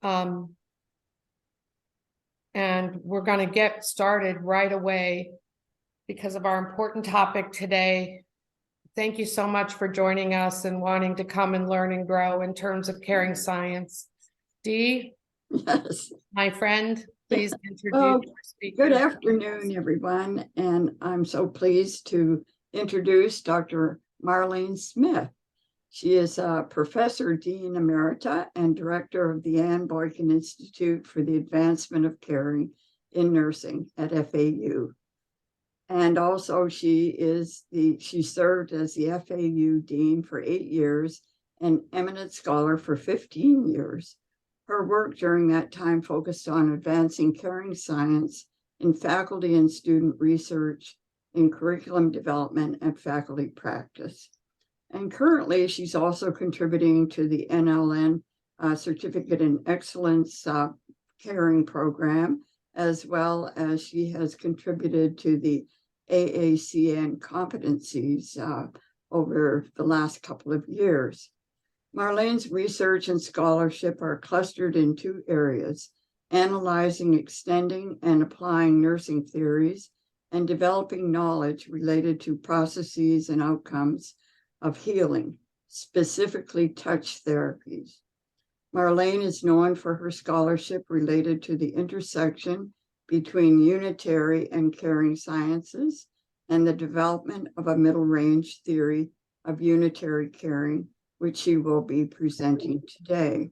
And we're going to get started right away because of our important topic today. Thank you so much for joining us and wanting to come and learn and grow in terms of caring science. Dee, yes, my friend, please introduce well, our speaker. good afternoon, everyone, and I'm so pleased to introduce Dr. Marlene Smith. She is a Professor Dean Emerita and Director of the Ann Boykin Institute for the Advancement of Caring in Nursing at FAU. And also she served as the FAU Dean for 8 years and Eminent Scholar for 15 years. Her work during that time focused on advancing caring science in faculty and student research, in curriculum development and faculty practice. And currently, she's also contributing to the NLN Certificate in Excellence Caring Program, as well as she has contributed to the AACN competencies over the last couple of years. Marlene's research and scholarship are clustered in 2 areas: analyzing, extending, and applying nursing theories, and developing knowledge related to processes and outcomes of healing, specifically touch therapies. Marlene is known for her scholarship related to the intersection between unitary and caring sciences and the development of a middle range theory of unitary caring, which she will be presenting today.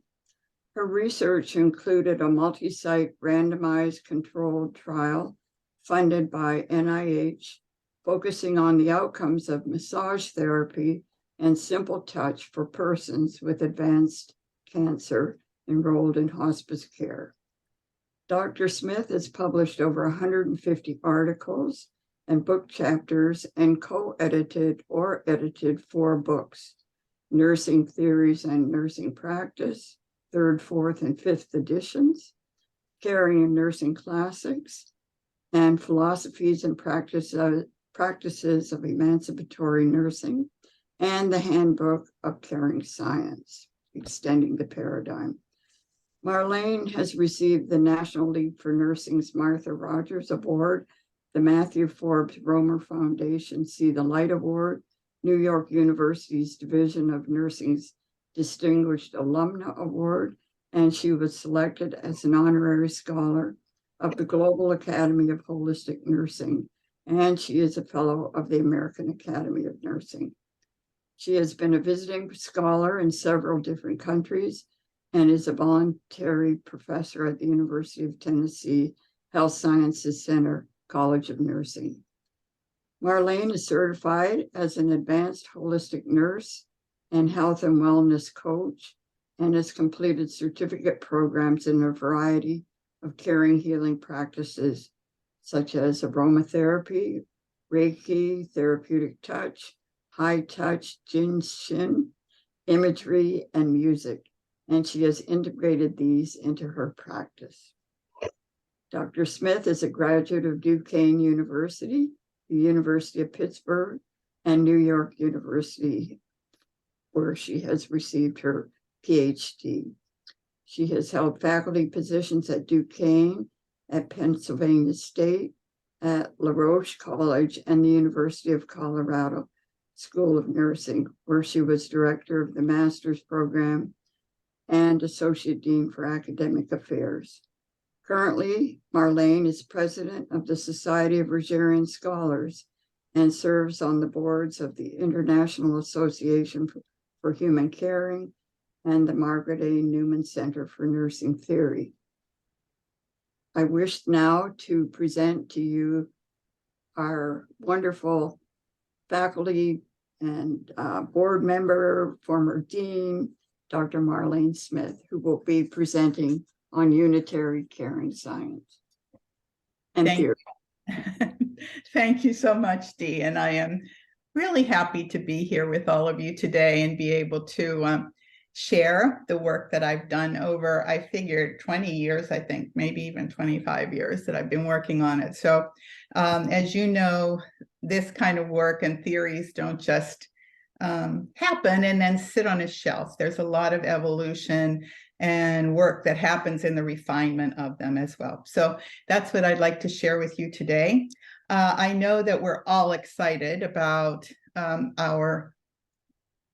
Her research included a multi-site randomized controlled trial funded by NIH, focusing on the outcomes of massage therapy and simple touch for persons with advanced cancer enrolled in hospice care. Dr. Smith has published over 150 articles and book chapters and co-edited or edited 4 books: Nursing Theories and Nursing Practice, 3rd, 4th, and 5th editions, Caring and Nursing Classics, and Philosophies and Practices of Emancipatory Nursing, and the Handbook of Caring Science, Extending the Paradigm. Marlene has received the National League for Nursing's Martha Rogers Award, the Matthew Forbes Romer Foundation See the Light Award, New York University's Division of Nursing's Distinguished Alumna Award, and she was selected as an honorary scholar of the Global Academy of Holistic Nursing, and she is a fellow of the American Academy of Nursing. She has been a visiting scholar in several different countries and is a voluntary professor at the University of Tennessee Health Sciences Center, College of Nursing. Marlene is certified as an advanced holistic nurse and health and wellness coach, and has completed certificate programs in a variety of caring healing practices, such as aromatherapy, Reiki, therapeutic touch, high touch, Jinshin, imagery, and music, and she has integrated these into her practice. Dr. Smith is a graduate of Duquesne University, the University of Pittsburgh, and New York University, where she has received her PhD. She has held faculty positions at Duquesne, at Pennsylvania State, at La Roche College, and the University of Colorado School of Nursing, where she was director of the master's program and associate dean for academic affairs. Currently, Marlene is president of the Society of Rogerian Scholars and serves on the boards of the International Association for Human Caring and the Margaret A. Newman Center for Nursing Theory. I wish now to present to you our wonderful faculty and board member, former dean, Dr. Marlene Smith, who will be presenting on unitary caring science and theory. Thank you so much, Dee. And I am really happy to be here with all of you today and be able to share the work that I've done over, I figured 20 years, I think, maybe even 25 years that I've been working on it. So as you know, this kind of work and theories don't just happen and then sit on a shelf. There's a lot of evolution and work that happens in the refinement of them as well. So that's what I'd like to share with you today. I know that we're all excited about our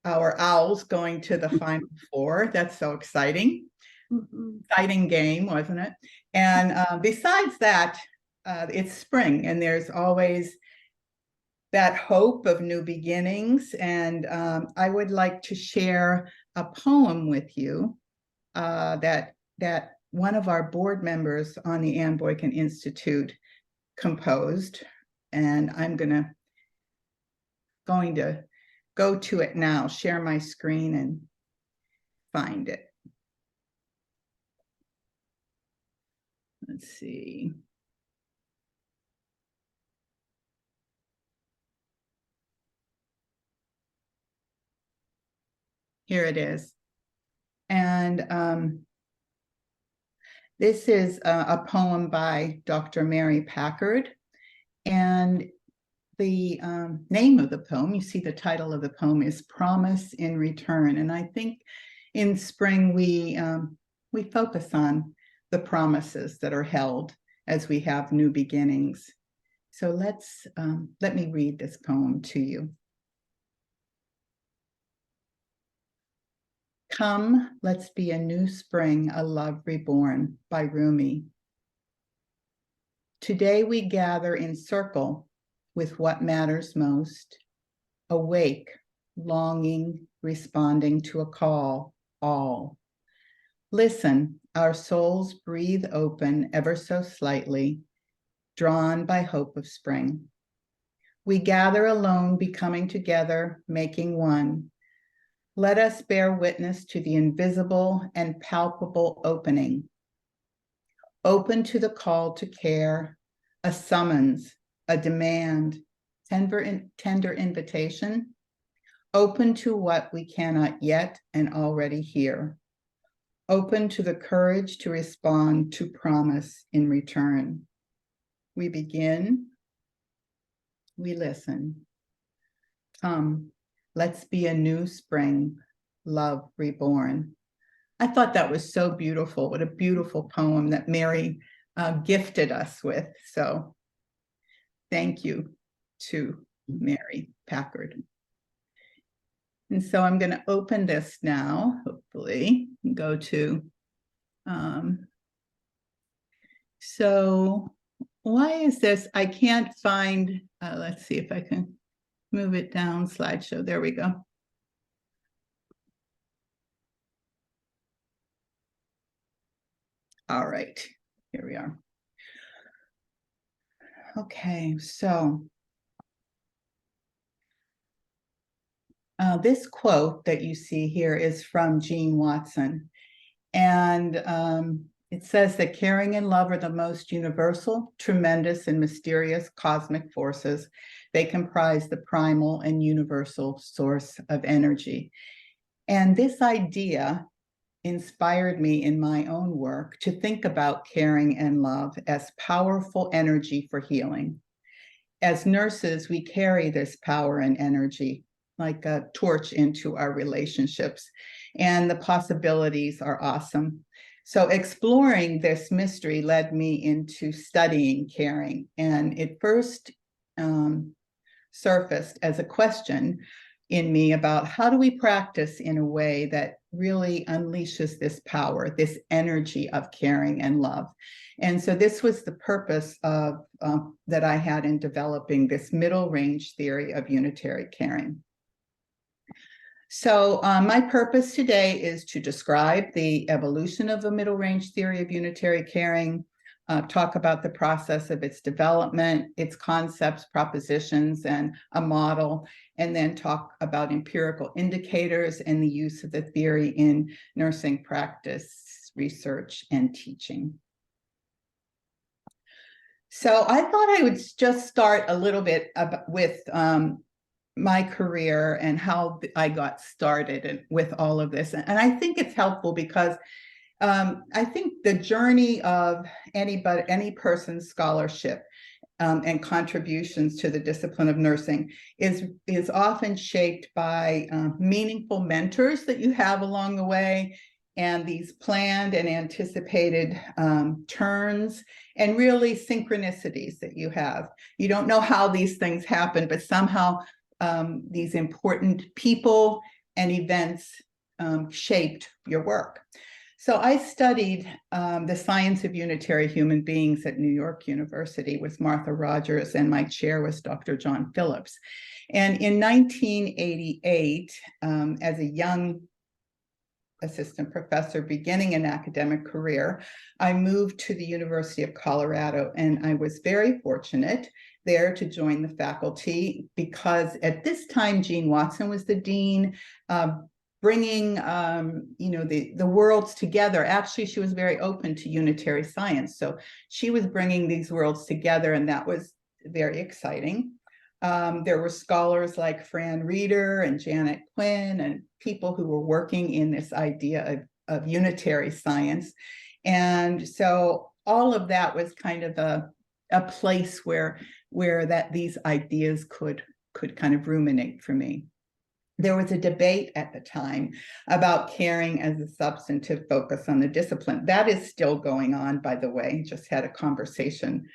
Owls going to the Final Four. That's so exciting. Exciting game, wasn't it? And besides that, it's spring, and there's always that hope of new beginnings. And I would like to share a poem with you that one of our board members on the Anne Boykin Institute composed, and I'm going to go to it now, share my screen and find it. Let's see. Here it is. And this is a poem by Dr. Mary Packard. And the name of the poem, you see the title of the poem, is Promise in Return. And I think in spring we focus on the promises that are held as we have new beginnings. So let me read this poem to you. Come, let's be a new spring, a love reborn, by Rumi. Today we gather in circle with what matters most, awake, longing, responding to a call, all. Listen, our souls breathe open ever so slightly, drawn by hope of spring. We gather alone, becoming together, making one. Let us bear witness to the invisible and palpable opening. Open to the call to care, a summons, a demand, tender invitation. Open to what we cannot yet and already hear. Open to the courage to respond to promise in return. We begin, we listen. Come, let's be a new spring, love reborn. I thought that was so beautiful. What a beautiful poem that Mary gifted us with. So thank you to Mary Packard. And so I'm going to open this now, hopefully, and go to, so why is this? I can't find, let's see if I can move it down, slideshow. There we go. All right, here we are. Okay, so this quote that you see here is from Jean Watson. And it says that caring and love are the most universal, tremendous, and mysterious cosmic forces. They comprise the primal and universal source of energy. And this idea inspired me in my own work to think about caring and love as powerful energy for healing. As nurses, we carry this power and energy like a torch into our relationships, and the possibilities are awesome. So exploring this mystery led me into studying caring, and it first surfaced as a question in me about how do we practice in a way that really unleashes this power, this energy of caring and love. And so this was the purpose of that I had in developing this middle range theory of unitary caring. So my purpose today is to describe the evolution of a middle range theory of unitary caring, talk about the process of its development, its concepts, propositions, and a model, and then talk about empirical indicators and the use of the theory in nursing practice, research, and teaching. So I thought I would just start a little bit with my career and how I got started with all of this. And I think it's helpful because I think the journey of any person's scholarship and contributions to the discipline of nursing is often shaped by meaningful mentors that you have along the way, and these planned and anticipated turns and really synchronicities that you have. You don't know how these things happen, but somehow these important people and events shaped your work. So I studied the science of unitary human beings at New York University with Martha Rogers, and my chair was Dr. John Phillips. And in 1988, as a young assistant professor beginning an academic career, I moved to the University of Colorado, and I was very fortunate there to join the faculty because at this time, Jean Watson was the dean, bringing the worlds together. Actually, she was very open to unitary science. So she was bringing these worlds together, and that was very exciting. There were scholars like Fran Reeder and Janet Quinn and people who were working in this idea of unitary science. And so all of that was kind of a place where these ideas could kind of ruminate for me. There was a debate at the time about caring as a substantive focus on the discipline. That is still going on, by the way. Just had a conversation,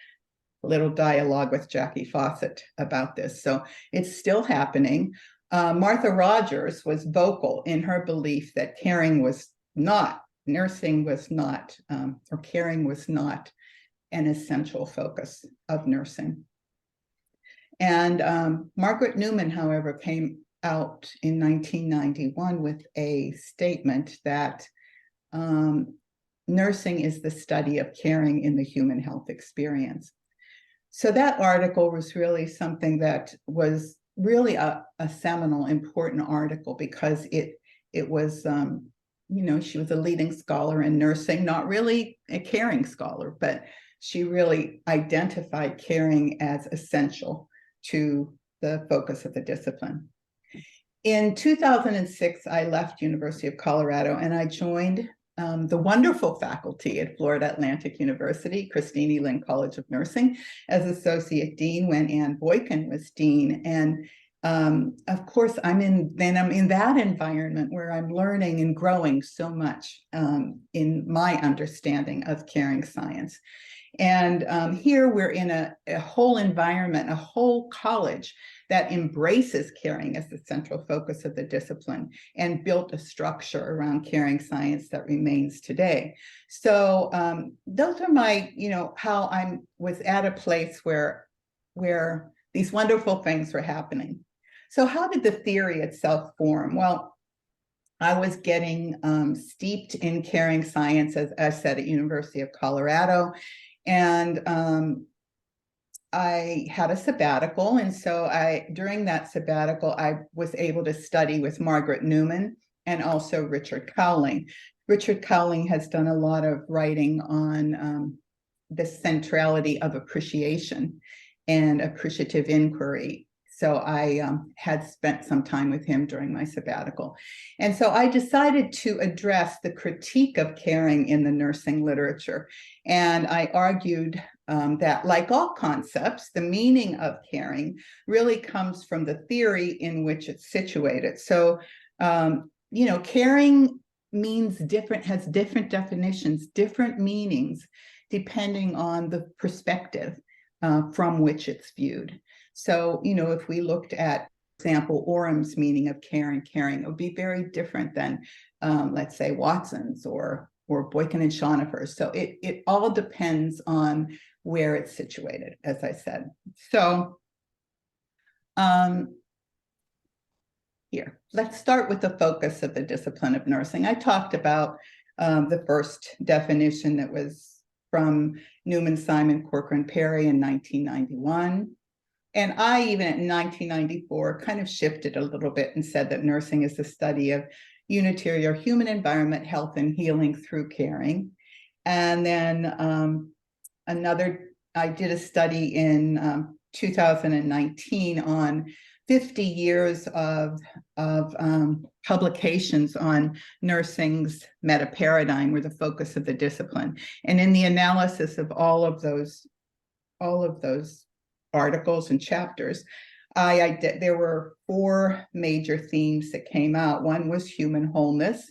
a little dialogue with Jackie Fawcett about this. So it's still happening. Martha Rogers was vocal in her belief that nursing was not, or caring was not an essential focus of nursing. And Margaret Newman, however, came out in 1991 with a statement that nursing is the study of caring in the human health experience. So that article was really something that was really a seminal, important article because it was, she was a leading scholar in nursing, not really a caring scholar, but she really identified caring as essential to the focus of the discipline. In 2006, I left University of Colorado and I joined the wonderful faculty at Florida Atlantic University, Christine E. Lynn College of Nursing, as Associate Dean when Ann Boykin was Dean. And of course, I'm in that environment where I'm learning and growing so much in my understanding of caring science. And here we're in a whole environment, a whole college that embraces caring as the central focus of the discipline and built a structure around caring science that remains today. So those are my, how I was at a place where these wonderful things were happening. So how did the theory itself form? Well, I was getting steeped in caring science, as I said, at University of Colorado. And I had a sabbatical. And so during that sabbatical, I was able to study with Margaret Newman and also Richard Cowling. Richard Cowling has done a lot of writing on the centrality of appreciation and appreciative inquiry. So I had spent some time with him during my sabbatical. And so I decided to address the critique of caring in the nursing literature. And I argued that, like all concepts, the meaning of caring really comes from the theory in which it's situated. So, caring has different definitions, different meanings, depending on the perspective from which it's viewed. So, if we looked at, for example, Orum's meaning of caring, it would be very different than, let's say, Watson's or Boykin and Schoenhofer's. So it all depends on where it's situated, as I said. So here, let's start with the focus of the discipline of nursing. I talked about the first definition that was from Newman, Simon, Corcoran, Perry in 1991. And I, even in 1994, kind of shifted a little bit and said that nursing is the study of unitary or human environment, health, and healing through caring. And then I did a study in 2019 on 50 years of publications on nursing's meta paradigm, were the focus of the discipline. And in the analysis of all of those articles and chapters, there were 4 major themes that came out. One was human wholeness,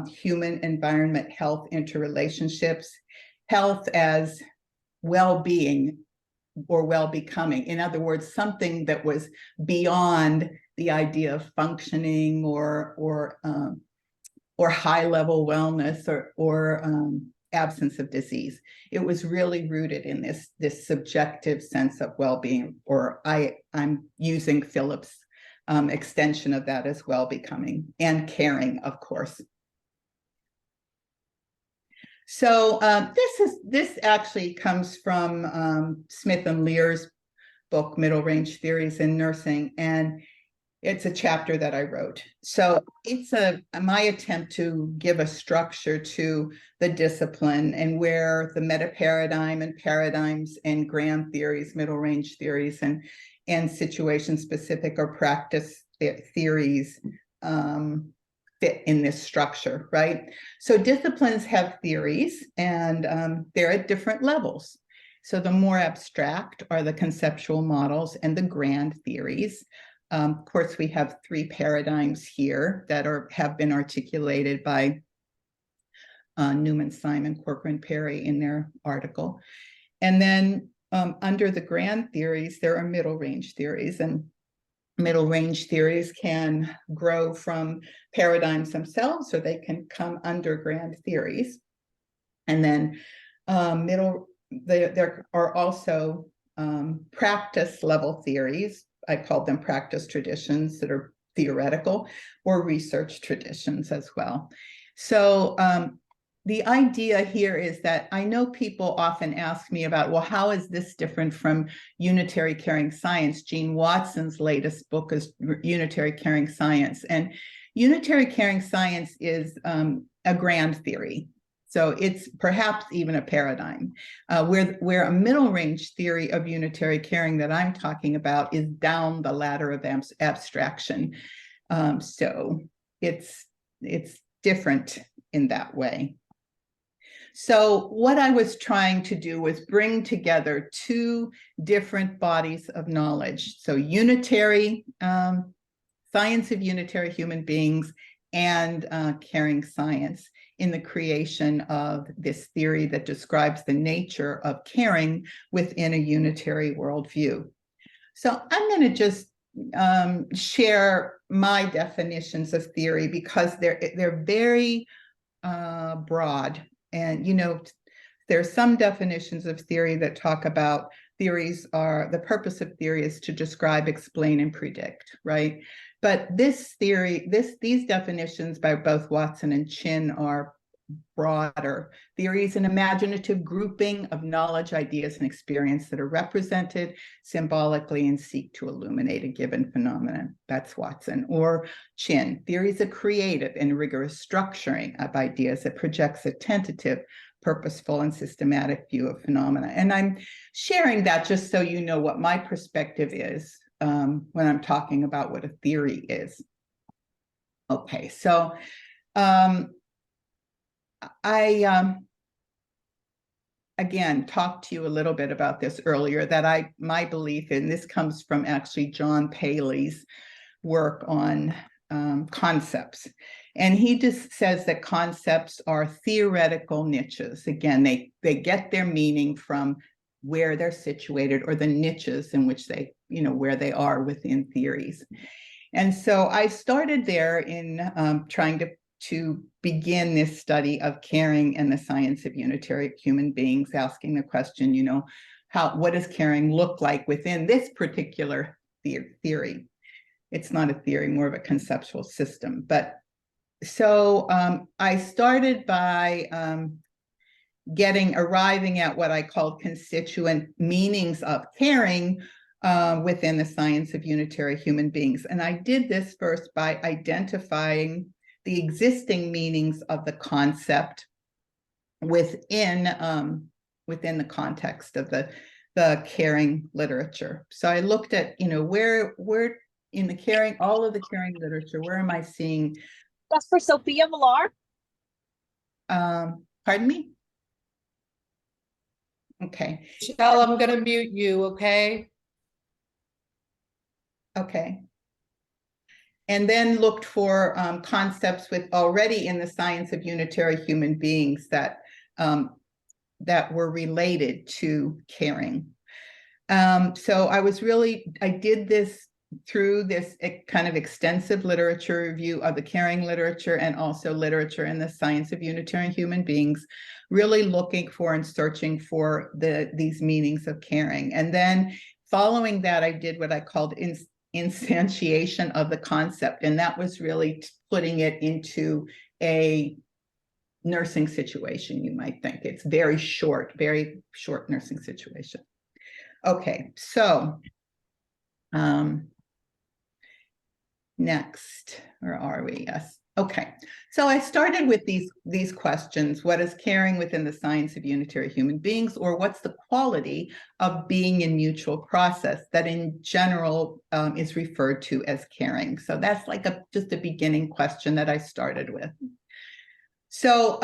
human environment health interrelationships, health as well-being or well-becoming. In other words, something that was beyond the idea of functioning or high-level wellness or absence of disease. It was really rooted in this subjective sense of well-being, or I'm using Philip's extension of that as well-becoming and caring, of course. So this actually comes from Smith and Lear's book, Middle Range Theories in Nursing, and it's a chapter that I wrote. So it's my attempt to give a structure to the discipline and where the meta paradigm and paradigms and grand theories, middle range theories, and situation specific or practice theories fit in this structure, right? So disciplines have theories, and they're at different levels. So the more abstract are the conceptual models and the grand theories. Of course, we have three paradigms here that have been articulated by Newman, Simon, Corcoran, Perry in their article. And then under the grand theories, there are middle range theories, and middle range theories can grow from paradigms themselves, or they can come under grand theories. And then there are also practice level theories. I called them practice traditions that are theoretical, or research traditions as well. So the idea here is that I know people often ask me about, well, how is this different from unitary caring science? Jean Watson's latest book is Unitary Caring Science. And unitary caring science is a grand theory. So it's perhaps even a paradigm, where a middle range theory of unitary caring that I'm talking about is down the ladder of abstraction. So it's different in that way. So what I was trying to do was bring together two different bodies of knowledge. So unitary, science of unitary human beings, and caring science in the creation of this theory that describes the nature of caring within a unitary worldview. So I'm going to just share my definitions of theory because they're very broad. And, you know, there's some definitions of theory that talk about theories are, the purpose of theory is to describe, explain, and predict, right? But this theory, these definitions by both Watson and Chin are broader. Theory is an imaginative grouping of knowledge, ideas, and experience that are represented symbolically and seek to illuminate a given phenomenon. That's Watson. Or Chin, theory is a creative and rigorous structuring of ideas that projects a tentative, purposeful, and systematic view of phenomena. And I'm sharing that just so you know what my perspective is when I'm talking about what a theory is. Okay, so I again talked to you a little bit about this earlier, that my belief in this comes from actually John Paley's work on concepts. And he just says that concepts are theoretical niches. Again, they get their meaning from where they're situated, or the niches in which they, you know, where they are within theories. And so I started there in trying to begin this study of caring and the science of unitary human beings, asking the question, you know, what does caring look like within this particular theory? It's not a theory, more of a conceptual system. But so I started by arriving at what I called constituent meanings of caring within the science of unitary human beings. And I did this first by identifying the existing meanings of the concept within the context of the caring literature. So I looked at, you know, where in the caring, all of the caring literature, where am I seeing? That's for Sophia Millar. Pardon me? Okay. Michelle, I'm going to mute you, okay? Okay. and then looked for concepts with already in the science of unitary human beings that were related to caring. So I did this through this kind of extensive literature review of the caring literature and also literature in the science of unitary human beings, really looking for and searching for these meanings of caring. And then following that, I did what I called instantiation of the concept, and that was really putting it into a nursing situation, you might think. It's very short nursing situation. Okay, so next, where are we? Yes. Okay, so I started with these questions. What is caring within the science of unitary human beings, or what's the quality of being in mutual process that in general is referred to as caring? So that's like just a beginning question that I started with. So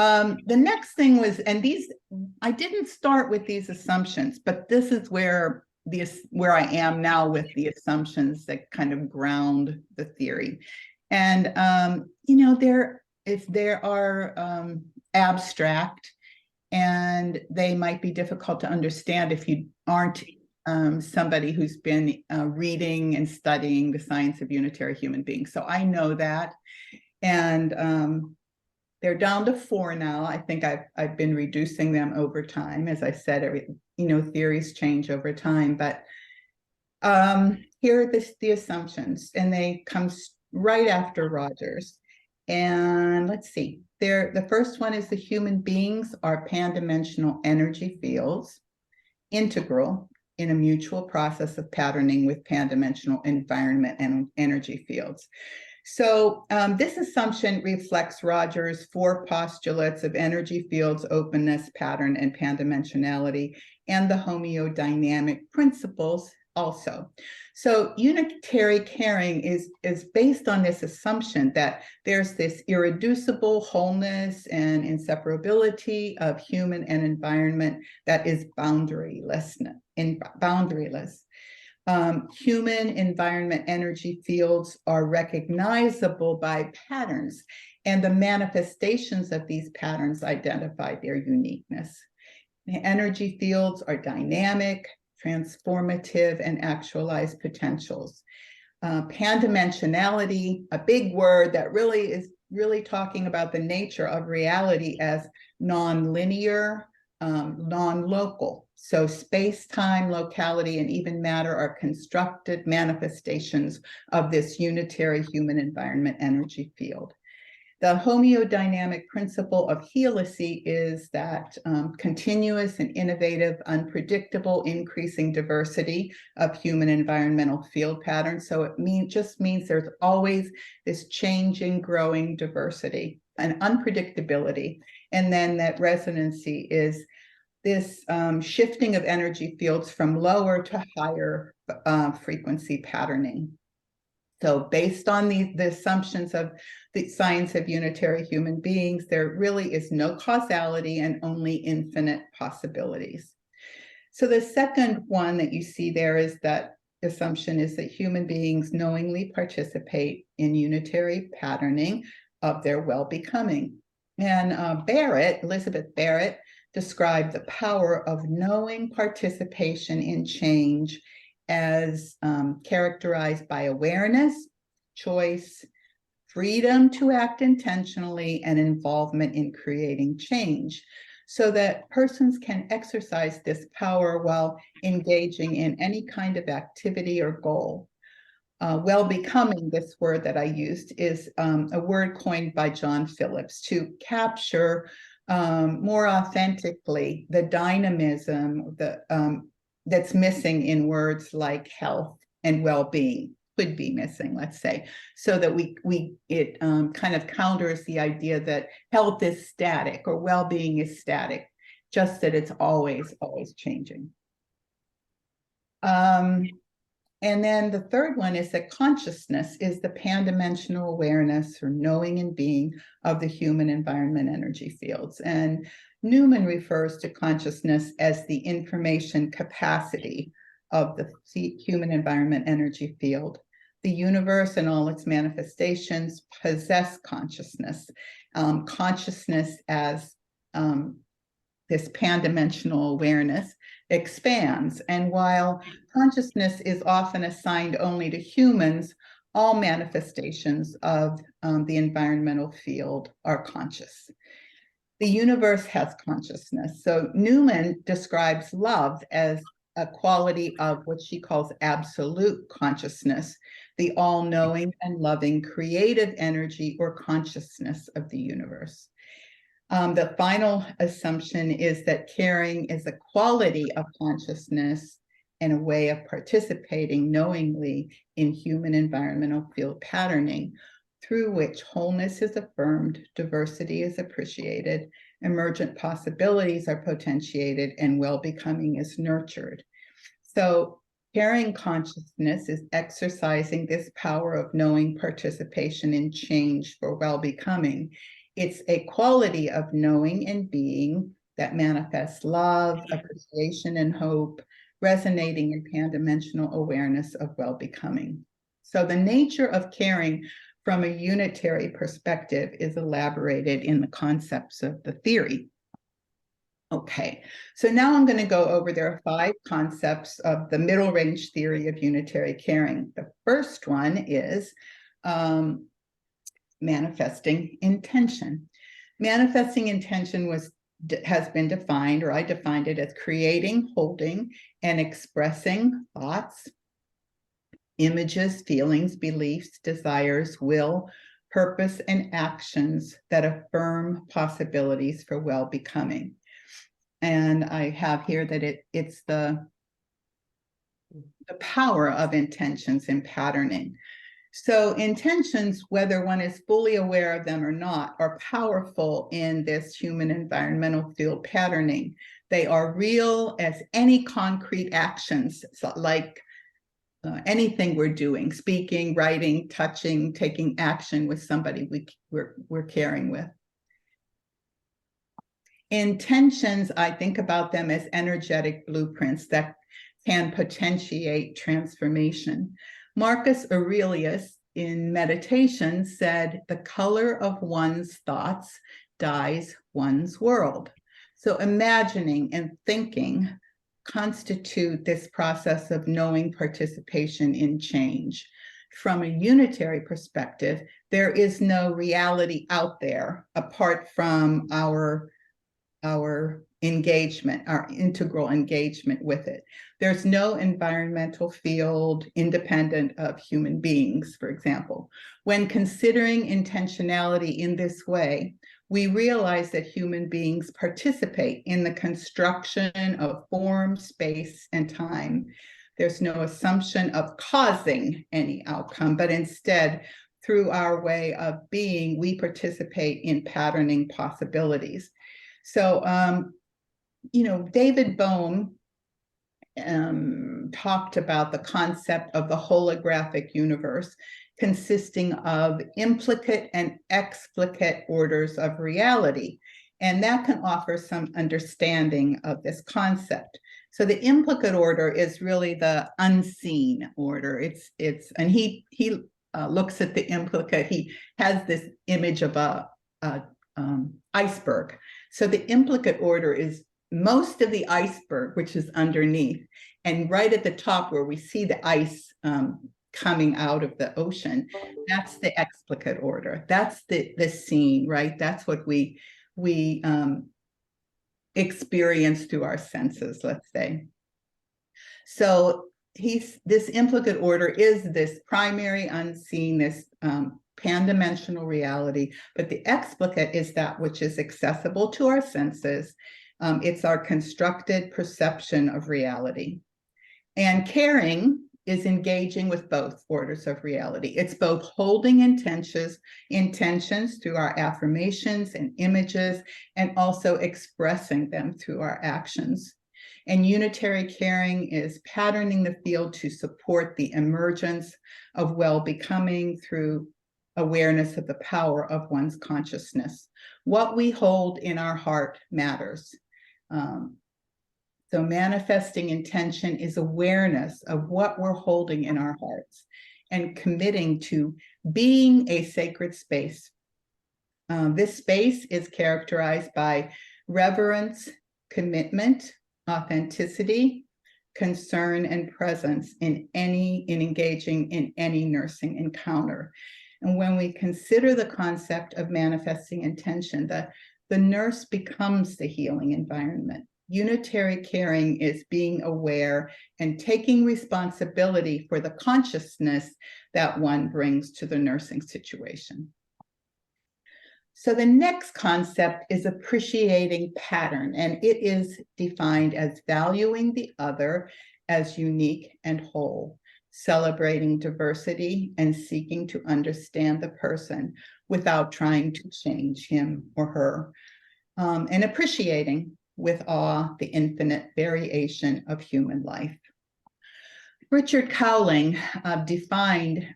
the next thing was, and I didn't start with these assumptions, but this is where I am now with the assumptions that kind of ground the theory. And, if there are abstract, and they might be difficult to understand if you aren't somebody who's been reading and studying the science of unitary human beings. So I know that. And they're down to 4 now. I think I've been reducing them over time. As I said, theories change over time. But here are the assumptions, and they come right after Rogers. And let's see. The first one is the human beings are pan-dimensional energy fields, integral in a mutual process of patterning with pan-dimensional environment and energy fields. So this assumption reflects Rogers' 4 postulates of energy fields, openness, pattern, and pan-dimensionality, and the homeodynamic principles also. So unitary caring is based on this assumption that there's this irreducible wholeness and inseparability of human and environment that is boundaryless. Human environment energy fields are recognizable by patterns, and the manifestations of these patterns identify their uniqueness. The energy fields are dynamic, transformative, and actualized potentials. Pan-dimensionality, a big word that is really talking about the nature of reality as non-linear, non-local. So space, time, locality, and even matter are constructed manifestations of this unitary human environment energy field. The homeodynamic principle of helicity is that continuous and innovative, unpredictable, increasing diversity of human environmental field patterns. So it just means there's always this changing, growing diversity and unpredictability. And then that resonancy is this shifting of energy fields from lower to higher frequency patterning. So based on the assumptions of the science of unitary human beings, there really is no causality and only infinite possibilities. So the second one that you see there is that assumption is that human beings knowingly participate in unitary patterning of their well-becoming. And Elizabeth Barrett, described the power of knowing participation in change as characterized by awareness, choice, freedom to act intentionally, and involvement in creating change, so that persons can exercise this power while engaging in any kind of activity or goal. Well-becoming, this word that I used, is a word coined by John Phillips to capture more authentically the dynamism that's missing in words like health and well-being, could be missing, let's say, so that it kind of counters the idea that health is static or well-being is static, just that it's always changing. And then the third one is that consciousness is the pan-dimensional awareness or knowing and being of the human environment energy fields. And Newman refers to consciousness as the information capacity of the human environment energy field. the universe and all its manifestations possess consciousness. Consciousness as this pan-dimensional awareness expands. And while consciousness is often assigned only to humans, all manifestations of the environmental field are conscious. The universe has consciousness. So Newman describes love as a quality of what she calls absolute consciousness, the all-knowing and loving creative energy or consciousness of the universe. The final assumption is that caring is a quality of consciousness and a way of participating knowingly in human environmental field patterning, through which wholeness is affirmed, diversity is appreciated, emergent possibilities are potentiated, and well-becoming is nurtured. So caring consciousness is exercising this power of knowing participation in change for well-becoming. It's a quality of knowing and being that manifests love, appreciation, and hope, resonating in pan-dimensional awareness of well-becoming. So the nature of caring from a unitary perspective is elaborated in the concepts of the theory. Okay, so now I'm going to go over, there are 5 concepts of the middle range theory of unitary caring. The first one is manifesting intention. Manifesting intention has been defined, or I defined it as creating, holding, and expressing thoughts, images, feelings, beliefs, desires, will, purpose, and actions that affirm possibilities for well-becoming. And I have here that it's the power of intentions in patterning. So intentions, whether one is fully aware of them or not, are powerful in this human environmental field patterning. They are real as any concrete actions, so like anything we're doing, speaking, writing, touching, taking action with somebody we're caring with. Intentions, I think about them as energetic blueprints that can potentiate transformation. Marcus Aurelius in Meditation said, "The color of one's thoughts dyes one's world." So imagining and thinking constitute this process of knowing participation in change. From a unitary perspective, there is no reality out there apart from our engagement, our integral engagement with it. There's no environmental field independent of human beings, for example. When considering intentionality in this way, we realize that human beings participate in the construction of form, space, and time. There's no assumption of causing any outcome, but instead, through our way of being, we participate in patterning possibilities. So, David Bohm talked about the concept of the holographic universe consisting of implicate and explicate orders of reality. And that can offer some understanding of this concept. So the implicate order is really the unseen order. And he looks at the implicate. He has this image of a iceberg. So the implicate order is most of the iceberg, which is underneath, and right at the top where we see the ice coming out of the ocean, that's the explicate order. That's the scene, right? That's what we experience through our senses, let's say. So this implicate order is this primary unseen, this pan-dimensional reality, but the explicate is that which is accessible to our senses. It's our constructed perception of reality. And caring is engaging with both orders of reality. It's both holding intentions through our affirmations and images, and also expressing them through our actions. And unitary caring is patterning the field to support the emergence of well-becoming through awareness of the power of one's consciousness. What we hold in our heart matters. So manifesting intention is awareness of what we're holding in our hearts. and committing to being a sacred space. This space is characterized by reverence, commitment, authenticity, concern, and presence in engaging in any nursing encounter. And when we consider the concept of manifesting intention, the nurse becomes the healing environment. Unitary caring is being aware and taking responsibility for the consciousness that one brings to the nursing situation. So the next concept is appreciating pattern, and it is defined as valuing the other as unique and whole, celebrating diversity and seeking to understand the person without trying to change him or her, and appreciating with awe the infinite variation of human life. Richard Cowling defined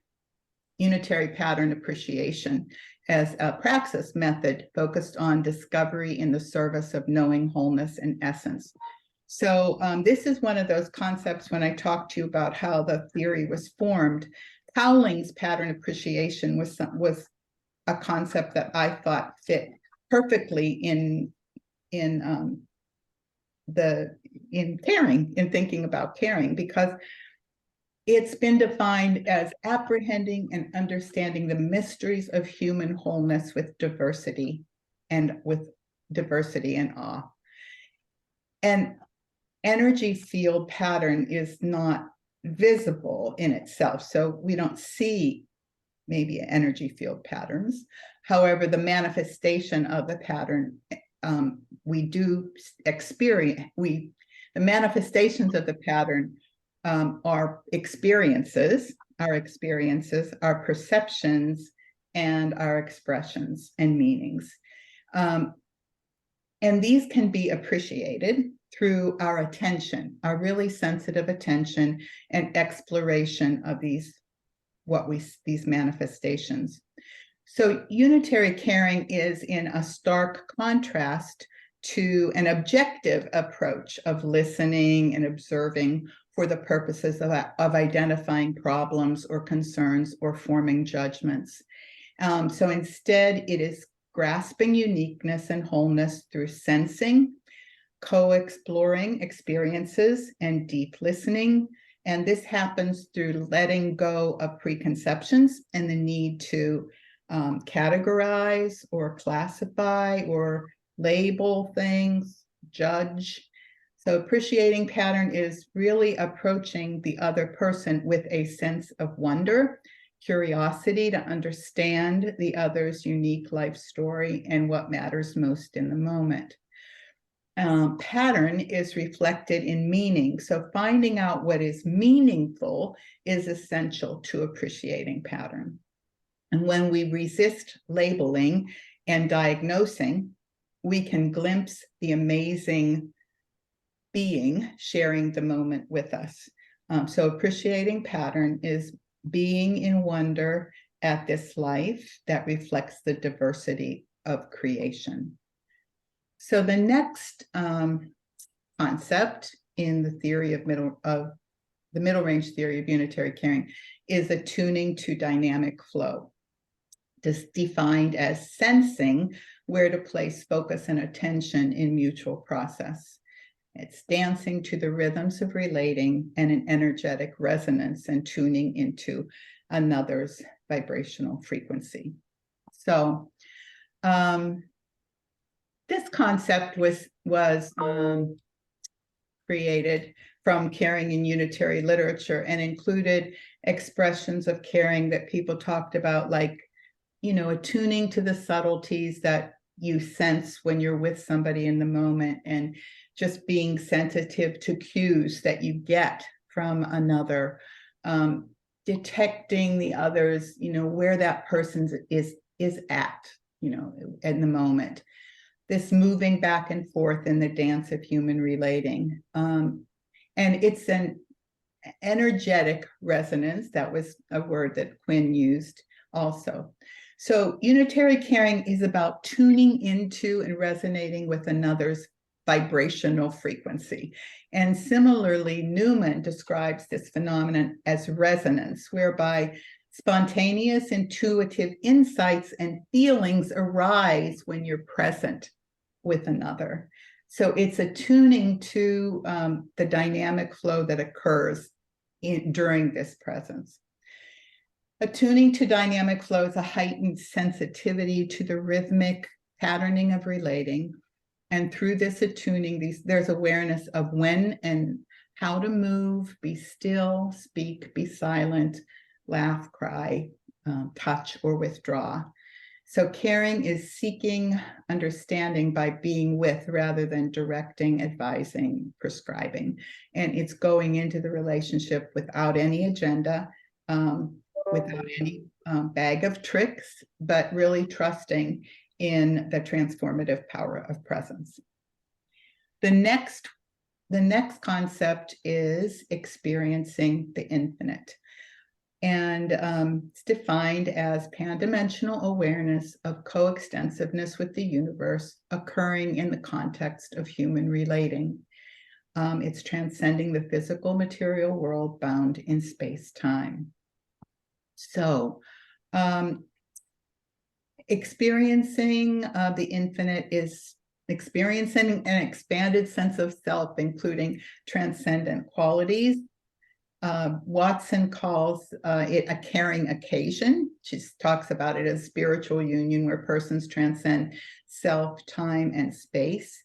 unitary pattern appreciation as a praxis method focused on discovery in the service of knowing wholeness and essence. So this is one of those concepts when I talked to you about how the theory was formed. Cowling's pattern appreciation was a concept that I thought fit perfectly in caring, in thinking about caring, because it's been defined as apprehending and understanding the mysteries of human wholeness with diversity and awe. And energy field pattern is not visible in itself, so we don't see maybe energy field patterns. However, the manifestation of the pattern we do experience. The manifestations of the pattern are experiences, our perceptions, and our expressions and meanings. And these can be appreciated through our attention, our really sensitive attention and exploration of these manifestations. So unitary caring is in a stark contrast to an objective approach of listening and observing for the purposes of identifying problems or concerns or forming judgments. So instead, it is grasping uniqueness and wholeness through sensing, co-exploring experiences, and deep listening. And this happens through letting go of preconceptions and the need to categorize or classify or label things, judge. So appreciating pattern is really approaching the other person with a sense of wonder, curiosity to understand the other's unique life story and what matters most in the moment. Pattern is reflected in meaning. So finding out what is meaningful is essential to appreciating pattern. And when we resist labeling and diagnosing, we can glimpse the amazing being sharing the moment with us. So appreciating pattern is being in wonder at this life that reflects the diversity of creation. So the next concept in the theory of the middle range theory of unitary caring is attuning to dynamic flow. This defined as sensing where to place focus and attention in mutual process. It's dancing to the rhythms of relating and an energetic resonance and tuning into another's vibrational frequency. So this concept was created from caring in unitary literature and included expressions of caring that people talked about, like, attuning to the subtleties that you sense when you're with somebody in the moment, and just being sensitive to cues that you get from another, detecting the others, where that person is at, in the moment. This moving back and forth in the dance of human relating. And it's an energetic resonance. That was a word that Quinn used also. So unitary caring is about tuning into and resonating with another's vibrational frequency. And similarly, Newman describes this phenomenon as resonance, whereby spontaneous intuitive insights and feelings arise when you're present with another. So it's attuning to the dynamic flow that occurs during this presence. Attuning to dynamic flow is a heightened sensitivity to the rhythmic patterning of relating. And through this attuning, there's awareness of when and how to move, be still, speak, be silent, laugh, cry, touch, or withdraw. So caring is seeking understanding by being with rather than directing, advising, prescribing. And it's going into the relationship without any agenda, without any bag of tricks, but really trusting in the transformative power of presence. The next concept is experiencing the infinite. And it's defined as pan-dimensional awareness of coextensiveness with the universe occurring in the context of human relating. It's transcending the physical material world bound in space-time. So experiencing the infinite is experiencing an expanded sense of self, including transcendent qualities. Watson calls it a caring occasion. She talks about it as spiritual union where persons transcend self, time, and space.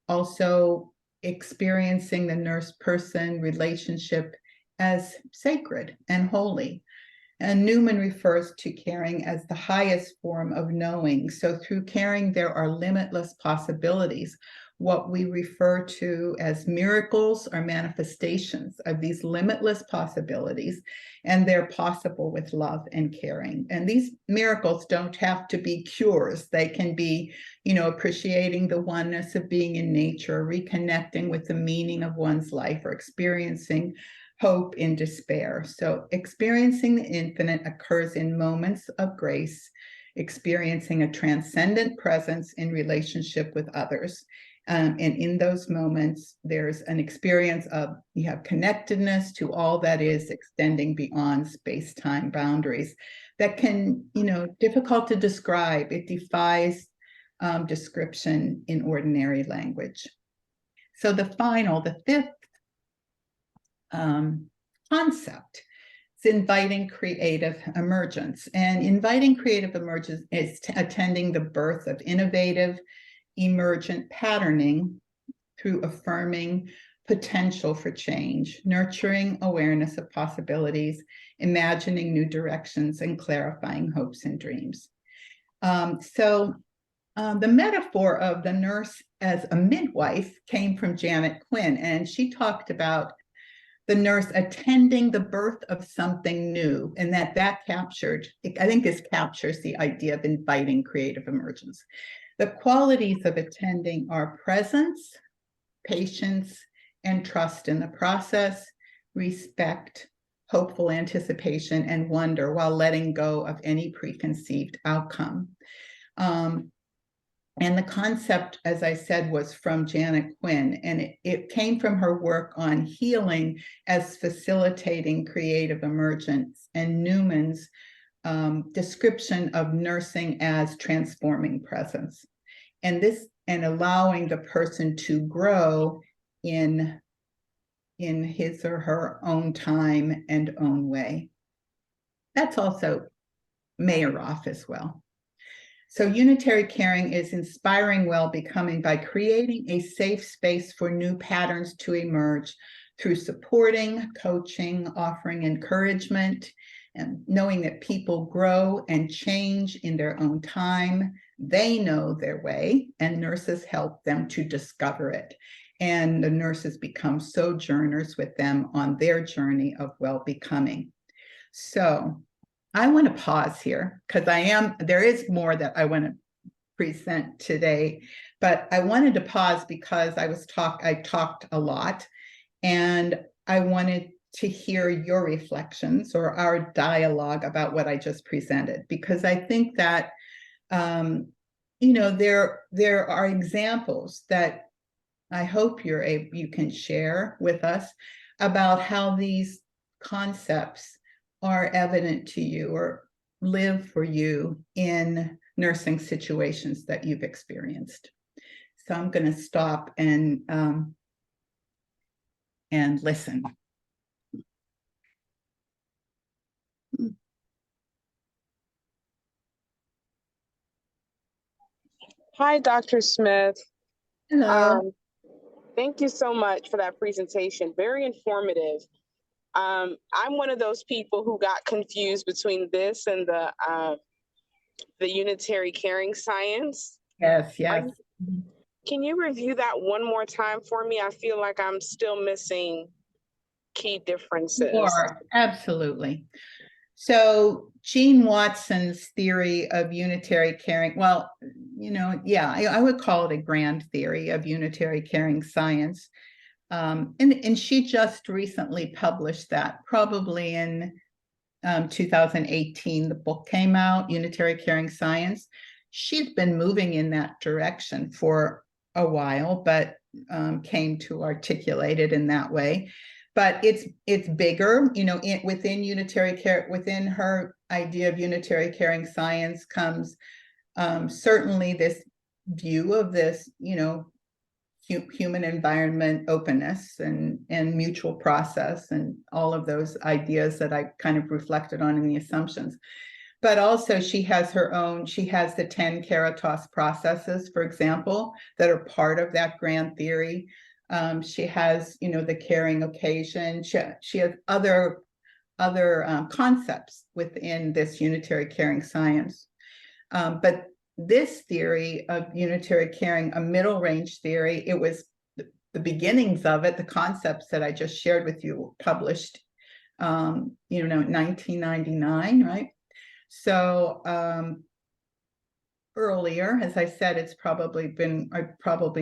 Also experiencing the nurse-person relationship as sacred and holy. And Newman refers to caring as the highest form of knowing. So through caring, there are limitless possibilities. What we refer to as miracles are manifestations of these limitless possibilities, and they're possible with love and caring. And these miracles don't have to be cures. They can be, appreciating the oneness of being in nature, reconnecting with the meaning of one's life, or experiencing hope in despair. So experiencing the infinite occurs in moments of grace, experiencing a transcendent presence in relationship with others. And in those moments, there's an experience of you have connectedness to all that is extending beyond space-time boundaries that can, difficult to describe. It defies description in ordinary language. So the fifth concept is inviting creative emergence. And inviting creative emergence is attending the birth of innovative, emergent patterning through affirming potential for change, nurturing awareness of possibilities, imagining new directions, and clarifying hopes and dreams. The metaphor of the nurse as a midwife came from Janet Quinn, and she talked about the nurse attending the birth of something new, and that captured, I think this captures the idea of inviting creative emergence. The qualities of attending are presence, patience, and trust in the process, respect, hopeful anticipation, and wonder while letting go of any preconceived outcome. And the concept, as I said, was from Janet Quinn, and it came from her work on healing as facilitating creative emergence, and Newman's description of nursing as transforming presence. And allowing the person to grow in his or her own time and own way. That's also Mayeroff as well. So unitary caring is inspiring well-becoming by creating a safe space for new patterns to emerge through supporting, coaching, offering encouragement, and knowing that people grow and change in their own time. They know their way, and nurses help them to discover it. And the nurses become sojourners with them on their journey of well-becoming. So I want to pause here because there is more that I want to present today, but I wanted to pause because I talked a lot, and I wanted to hear your reflections or our dialogue about what I just presented, because I think that there are examples that I hope you can share with us about how these concepts are evident to you or live for you in nursing situations that you've experienced. So I'm going to stop and listen. Hi, Dr. Smith. Hello. Thank you so much for that presentation. Very informative. I'm one of those people who got confused between this and the unitary caring science. Yes, yes. Can you review that one more time for me? I feel like I'm still missing key differences. Sure, absolutely. So Gene Watson's theory of unitary caring, well, yeah, I would call it a grand theory of unitary caring science. And she just recently published that, probably in 2018, the book came out, Unitary Caring Science. She's been moving in that direction for a while, but came to articulate it in that way. But it's bigger, within unitary care, within her idea of unitary caring science comes certainly this view of this, human environment openness and mutual process and all of those ideas that I kind of reflected on in the assumptions. But also she has the 10 Caritas processes, for example, that are part of that grand theory. She has, the caring occasion. She has other concepts within this unitary caring science. But this theory of unitary caring, a middle range theory, it was the beginnings of it, the concepts that I just shared with you, published, 1999, right? So earlier, as I said, I probably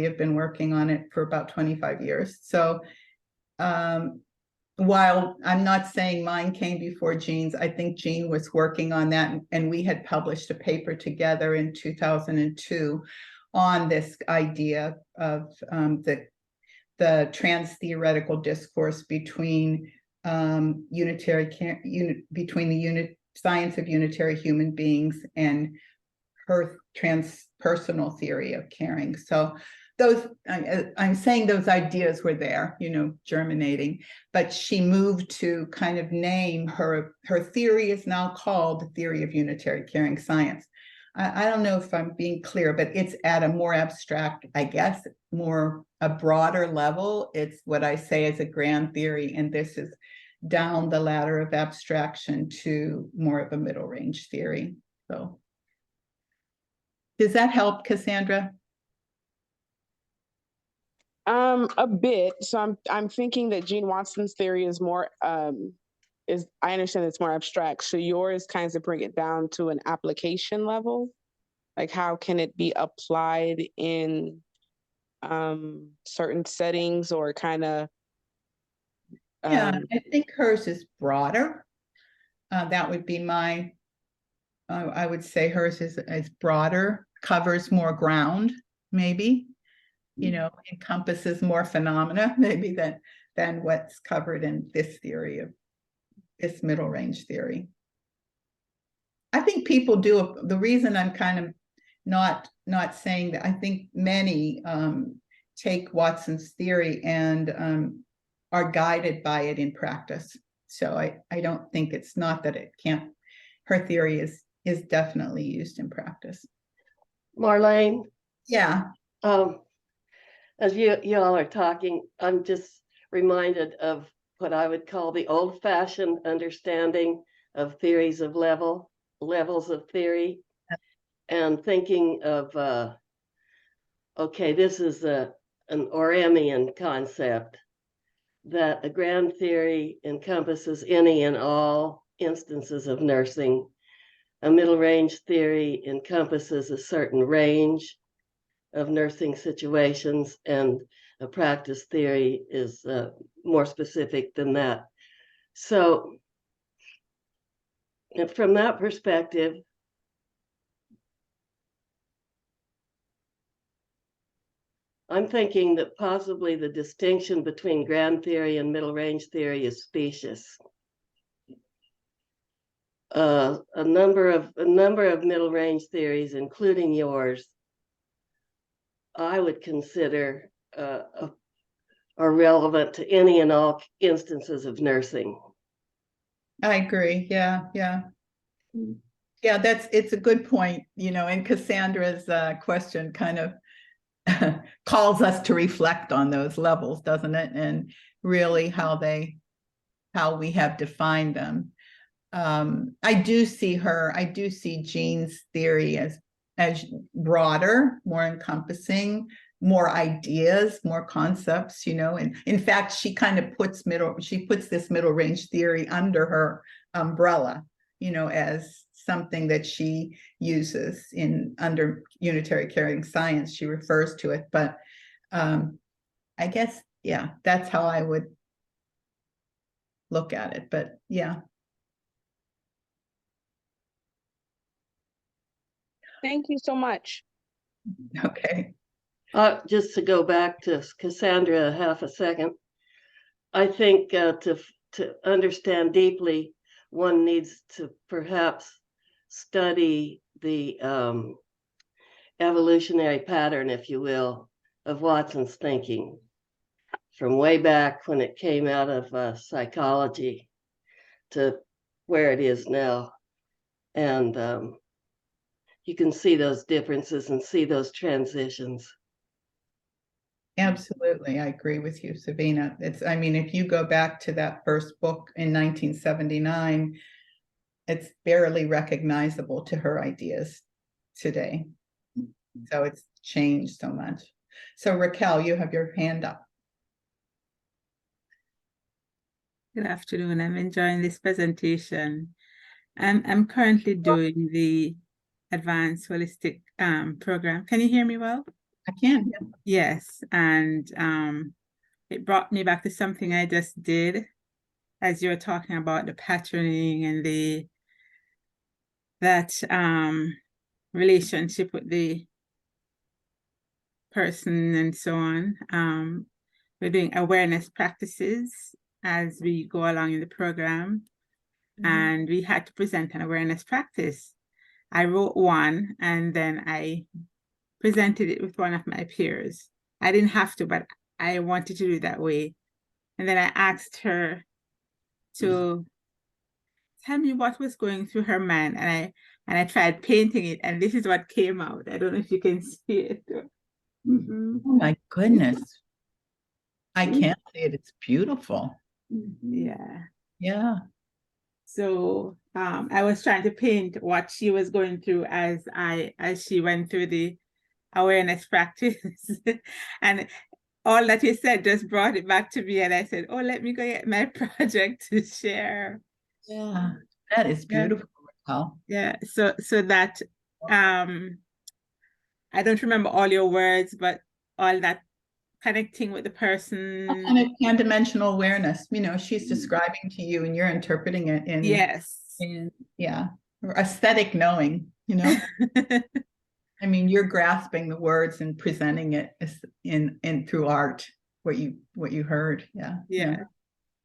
have been working on it for about 25 years. So while I'm not saying mine came before Jean's, I think Jean was working on that, and we had published a paper together in 2002 on this idea of the trans-theoretical discourse between unitary care, between the science of unitary human beings and her transpersonal theory of caring. So I'm saying those ideas were there, germinating, but she moved to kind of name her theory is now called the theory of unitary caring science. I don't know if I'm being clear, but it's at a more abstract, I guess, a broader level. It's what I say is a grand theory, and this is down the ladder of abstraction to more of a middle range theory. So does that help, Cassandra? A bit. So I'm thinking that Gene Watson's theory is more I understand it's more abstract. So yours kind of bring it down to an application level. Like how can it be applied in certain settings or kind of Yeah, I think hers is broader. That would be I would say hers is broader, covers more ground, maybe, encompasses more phenomena, maybe than what's covered in this theory of this middle range theory. I think people do. The reason I'm kind of not saying that, I think many take Watson's theory and are guided by it in practice. So I don't think it's not that it can't. Her theory is definitely used in practice. Marlene, Yeah. as you all are talking, I'm just reminded of what I would call the old-fashioned understanding of theories of levels of theory, and thinking of okay, this is an Oremian concept, that a grand theory encompasses any and all instances of nursing. A middle range theory encompasses a certain range of nursing situations, and a practice theory is more specific than that. So from that perspective, I'm thinking that possibly the distinction between grand theory and middle range theory is specious. A number of middle range theories, including yours, I would consider are relevant to any and all instances of nursing. I agree. Yeah, yeah. Yeah, it's a good point, and Cassandra's question kind of calls us to reflect on those levels, doesn't it? And really how we have defined them. I do see Jean's theory as broader, more encompassing, more ideas, more concepts, and in fact, she kind of puts this middle range theory under her umbrella, as something that she uses under unitary caring science. She refers to it, but I guess, yeah, that's how I would look at it, but yeah. Thank you so much. Okay. Just to go back to Cassandra half a second, I think to understand deeply, one needs to perhaps study the evolutionary pattern, if you will, of Watson's thinking from way back when it came out of psychology to where it is now. And you can see those differences and see those transitions. Absolutely. I agree with you, Sabina. If you go back to that first book in 1979, it's barely recognizable to her ideas today. So it's changed so much. So Raquel, you have your hand up. Good afternoon. I'm enjoying this presentation. I'm currently doing the advanced holistic program. Can you hear me well? I can. Yes, and it brought me back to something I just did as you were talking about the patterning and that relationship with the person and so on. We're doing awareness practices as we go along in the program, and we had to present an awareness practice. I wrote one and then I presented it with one of my peers. I didn't have to, but I wanted to do it that way. And then I asked her to tell me what was going through her mind, and I tried painting it, and this is what came out. I don't know if you can see it. Oh my goodness. I can't see it. It's beautiful. Yeah. Yeah. So I was trying to paint what she was going through as she went through the awareness practice. And all that you said just brought it back to me, and I said, oh, let me go get my project to share. Yeah, that is beautiful, Raquel. Yeah, so that I don't remember all your words, but all that connecting with the person. Kind of pan-dimensional awareness, she's describing to you and you're interpreting it in aesthetic knowing, you're grasping the words and presenting it in through art, what you heard. Yeah.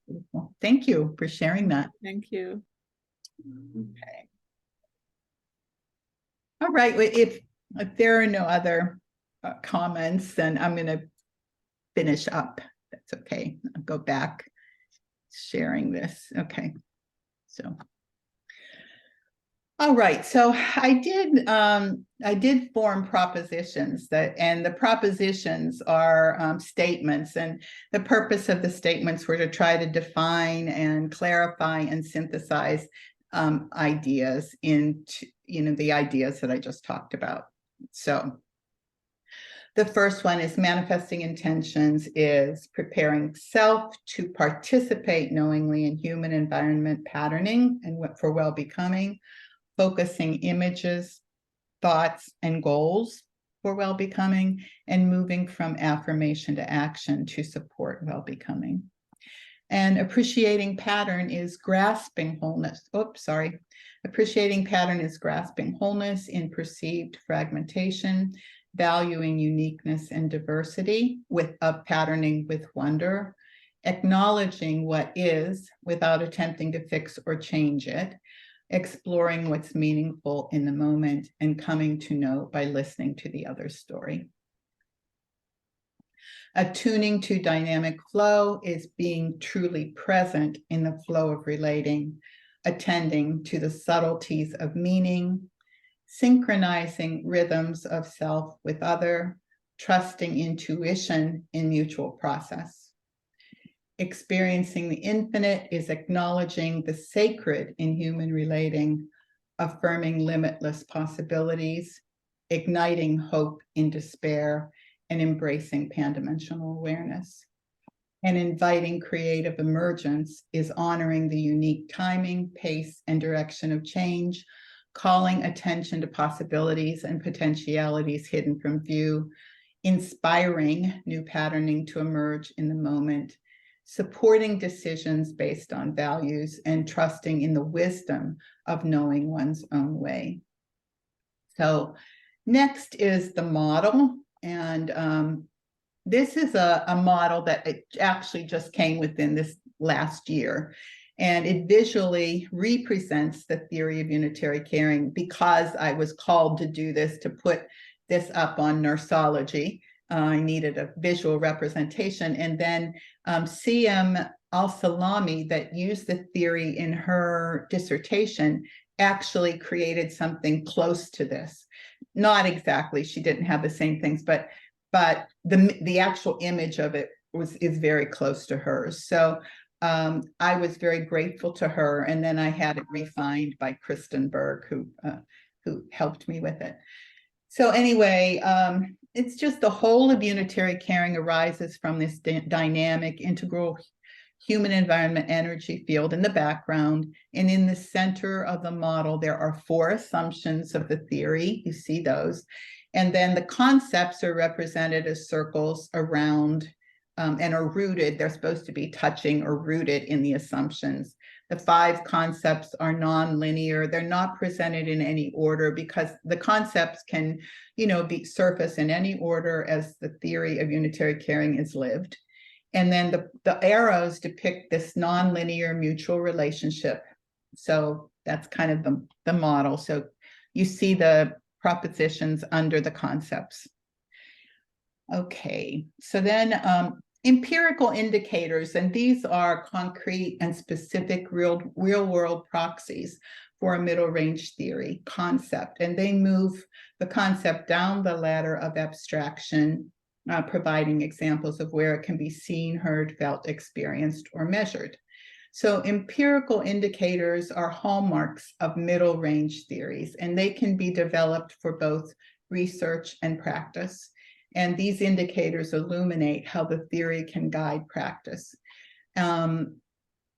Beautiful. Thank you for sharing that. Thank you. Okay. All right. If there are no other comments, then I'm going to finish up. That's okay. I'll go back sharing this. Okay. So, all right. So I did form propositions and the propositions are statements, and the purpose of the statements were to try to define and clarify and synthesize ideas into, the ideas that I just talked about. So the first one is manifesting intentions is preparing self to participate knowingly in human environment patterning and for well-becoming, focusing images, thoughts, and goals for well-becoming, and moving from affirmation to action to support well-becoming. And appreciating pattern is grasping wholeness. Appreciating pattern is grasping wholeness in perceived fragmentation valuing uniqueness and diversity of patterning with wonder, acknowledging what is without attempting to fix or change it, exploring what's meaningful in the moment, and coming to know by listening to the other's story. Attuning to dynamic flow is being truly present in the flow of relating, attending to the subtleties of meaning, synchronizing rhythms of self with other, trusting intuition in mutual process. Experiencing the infinite is acknowledging the sacred in human relating, affirming limitless possibilities, igniting hope in despair, and embracing pan-dimensional awareness. And inviting creative emergence is honoring the unique timing, pace, and direction of change, calling attention to possibilities and potentialities hidden from view, inspiring new patterning to emerge in the moment, supporting decisions based on values, and trusting in the wisdom of knowing one's own way. So next is the model. And this is a model that it actually just came within this last year. And it visually represents the theory of unitary caring because I was called to do this, to put this up on Nursology. I needed a visual representation. And then C.M. Al-Salami, that used the theory in her dissertation, actually created something close to this. Not exactly, she didn't have the same things, but the actual image of it is very close to hers. So I was very grateful to her, and then I had it refined by Kristen Berg, who helped me with it. So anyway, it's just the whole of unitary caring arises from this dynamic, integral human environment energy field in the background. And in the center of the model, there are 4 assumptions of the theory. You see those. And then the concepts are represented as circles around and are rooted. They're supposed to be touching or rooted in the assumptions. The 5 concepts are non-linear. They're not presented in any order because the concepts can, be surface in any order as the theory of unitary caring is lived. And then the arrows depict this non-linear mutual relationship. So that's kind of the model. So you see the propositions under the concepts. Okay, so then empirical indicators, and these are concrete and specific real world proxies for a middle range theory concept, and they move the concept down the ladder of abstraction, providing examples of where it can be seen, heard, felt, experienced, or measured. So empirical indicators are hallmarks of middle range theories, and they can be developed for both research and practice. And these indicators illuminate how the theory can guide practice.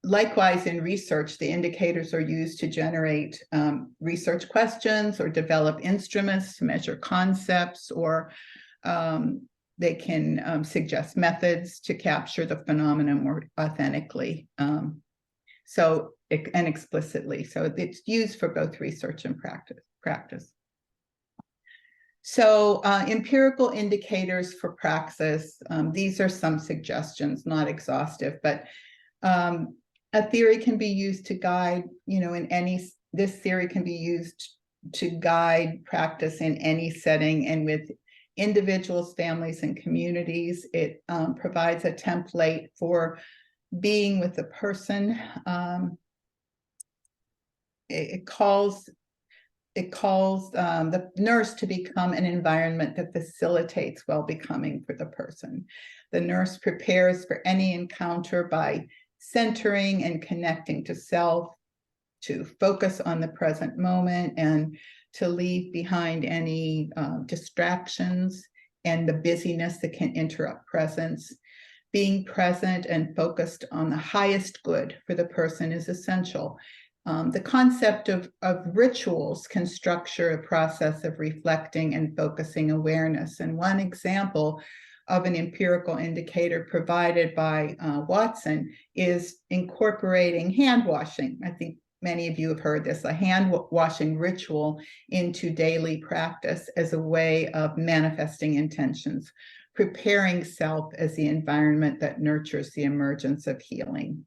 Likewise, in research, the indicators are used to generate research questions or develop instruments to measure concepts, or they can suggest methods to capture the phenomenon more authentically and explicitly. So it's used for both research and practice. So empirical indicators for praxis, these are some suggestions, not exhaustive, but a theory can be used to guide, this theory can be used to guide practice in any setting and with individuals, families, and communities. It provides a template for being with the person. It calls the nurse to become an environment that facilitates well-becoming for the person. The nurse prepares for any encounter by centering and connecting to self, to focus on the present moment, and to leave behind any distractions and the busyness that can interrupt presence. Being present and focused on the highest good for the person is essential. The concept of rituals can structure a process of reflecting and focusing awareness. And one example of an empirical indicator provided by Watson is incorporating hand washing. I think many of you have heard this, a hand washing ritual into daily practice as a way of manifesting intentions, preparing self as the environment that nurtures the emergence of healing.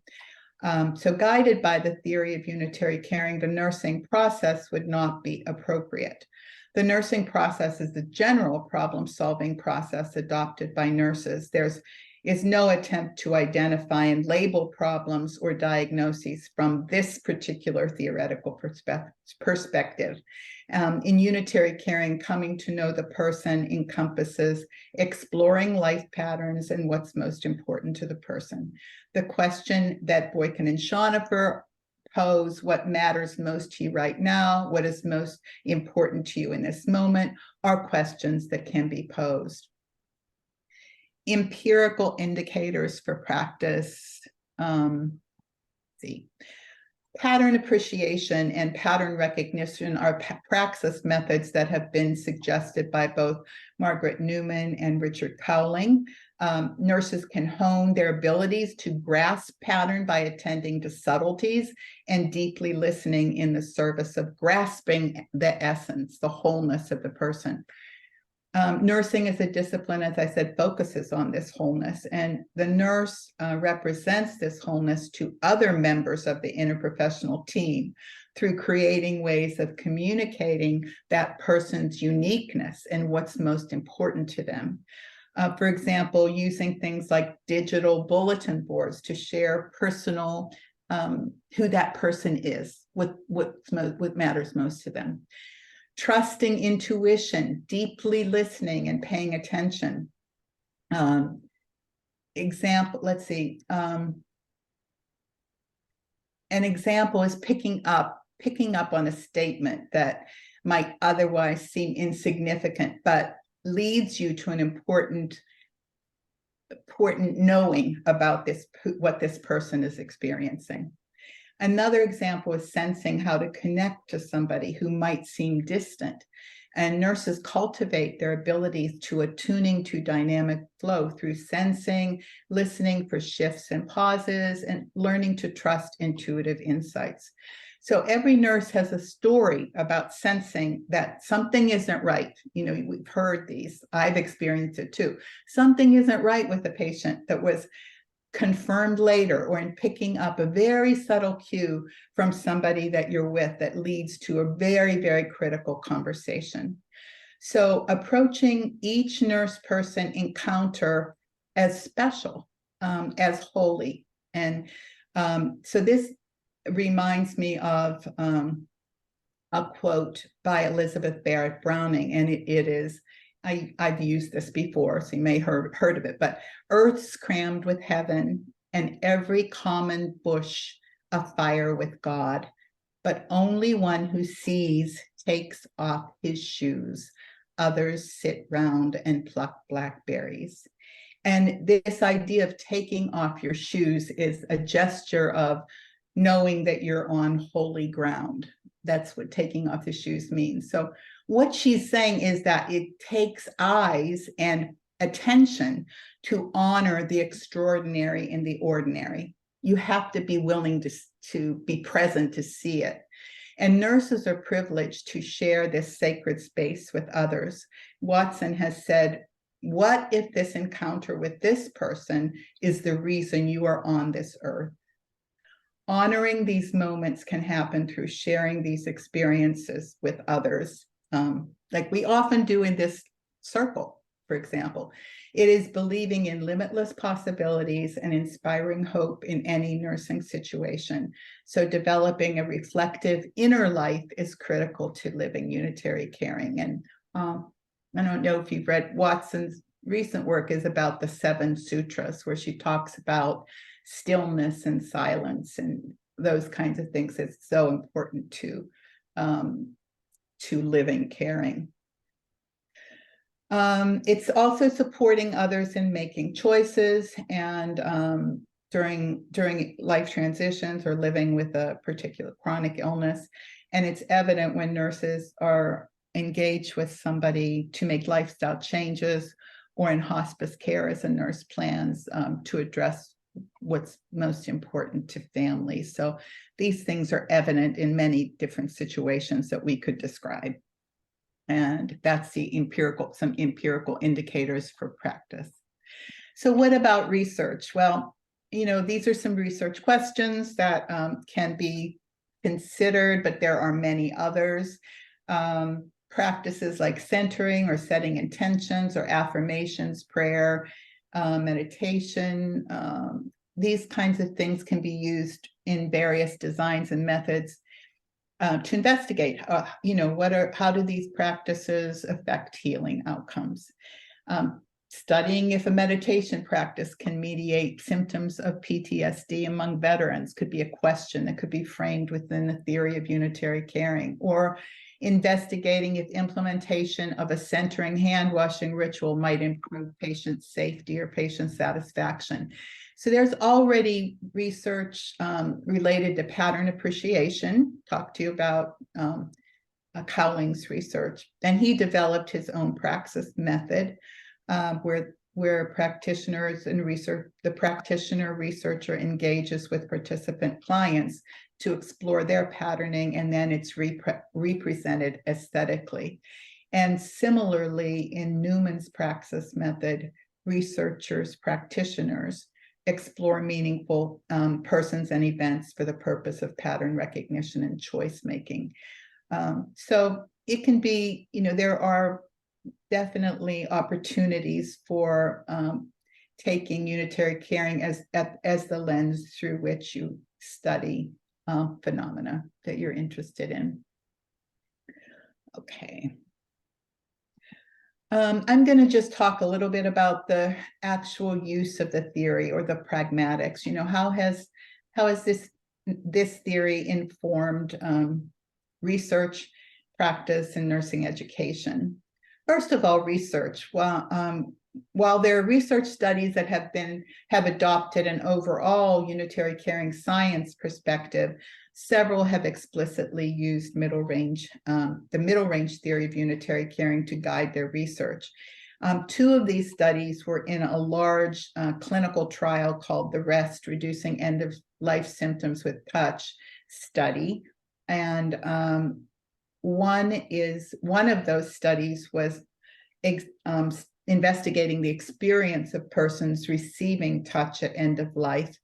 So guided by the theory of unitary caring, the nursing process would not be appropriate. The nursing process is the general problem-solving process adopted by nurses. There is no attempt to identify and label problems or diagnoses from this particular theoretical perspective. In unitary caring, coming to know the person encompasses exploring life patterns and what's most important to the person. The question that Boykin and Schoenhofer pose, what matters most to you right now, what is most important to you in this moment, are questions that can be posed. Empirical indicators for practice. Pattern appreciation and pattern recognition are praxis methods that have been suggested by both Margaret Newman and Richard Cowling. Nurses can hone their abilities to grasp pattern by attending to subtleties and deeply listening in the service of grasping the essence, the wholeness of the person. Nursing as a discipline, as I said, focuses on this wholeness, and the nurse represents this wholeness to other members of the interprofessional team through creating ways of communicating that person's uniqueness and what's most important to them. For example, using things like digital bulletin boards to share personal, who that person is, what matters most to them. Trusting intuition, deeply listening and paying attention. Example, let's see. An example is picking up on a statement that might otherwise seem insignificant, but leads you to an important knowing about what this person is experiencing. Another example is sensing how to connect to somebody who might seem distant. And nurses cultivate their abilities to attuning to dynamic flow through sensing, listening for shifts and pauses, and learning to trust intuitive insights. So every nurse has a story about sensing that something isn't right. You know, we've heard these. I've experienced it too. Something isn't right with a patient that was confirmed later, or in picking up a very subtle cue from somebody that you're with that leads to a very, very critical conversation. So approaching each nurse person encounter as special, as holy. And so this reminds me of a quote by Elizabeth Barrett Browning, and it is, I've used this before, so you may have heard of it, but earth's crammed with heaven, and every common bush afire with God, but only one who sees takes off his shoes. Others sit round and pluck blackberries. And this idea of taking off your shoes is a gesture of knowing that you're on holy ground. That's what taking off the shoes means. So what she's saying is that it takes eyes and attention to honor the extraordinary in the ordinary. You have to be willing to be present to see it. And nurses are privileged to share this sacred space with others. Watson has said, what if this encounter with this person is the reason you are on this earth? Honoring these moments can happen through sharing these experiences with others, like we often do in this circle, for example. It is believing in limitless possibilities and inspiring hope in any nursing situation. So developing a reflective inner life is critical to living unitary caring. And I don't know if you've read Watson's recent work is about the 7 sutras, where she talks about stillness and silence and those kinds of things. It's so important to living caring. It's also supporting others in making choices and during life transitions or living with a particular chronic illness. And it's evident when nurses are engaged with somebody to make lifestyle changes, or in hospice care as a nurse plans to address what's most important to families. So these things are evident in many different situations that we could describe. And that's some empirical indicators for practice. So what about research? Well, these are some research questions that can be considered, but there are many others. Practices like centering or setting intentions or affirmations, prayer, meditation, these kinds of things can be used in various designs and methods to investigate, how do these practices affect healing outcomes? Studying if a meditation practice can mediate symptoms of PTSD among veterans could be a question that could be framed within the theory of unitary caring, or investigating if implementation of a centering hand-washing ritual might improve patient safety or patient satisfaction. So there's already research related to pattern appreciation. Talked to you about Cowling's research, and he developed his own praxis method where practitioners and the researcher engages with participant clients to explore their patterning, and then it's represented aesthetically. And similarly, in Newman's praxis method, practitioners explore meaningful persons and events for the purpose of pattern recognition and choice making. So it can be, there are definitely opportunities for taking unitary caring as the lens through which you study phenomena that you're interested in. Okay. I'm going to just talk a little bit about the actual use of the theory or the pragmatics. How has this theory informed research, practice, and nursing education? First of all, research. While there are research studies that have adopted an overall unitary caring science perspective, several have explicitly used the middle range theory of unitary caring to guide their research. Two of these studies were in a large clinical trial called the REST, Reducing End-of-Life Symptoms with Touch study. And one of those studies was investigating the experience of persons receiving touch at end of life.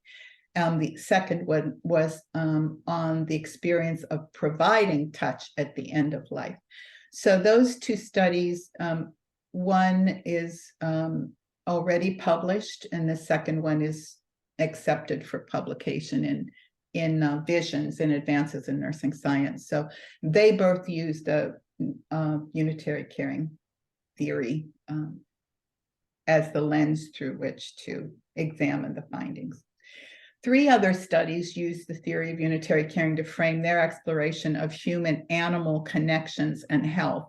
The second one was on the experience of providing touch at the end of life. So those two studies, one is already published, and the second one is accepted for publication in Visions and Advances in Nursing Science. So they both used a unitary caring theory as the lens through which to examine the findings. 3 other studies used the theory of unitary caring to frame their exploration of human-animal connections and health.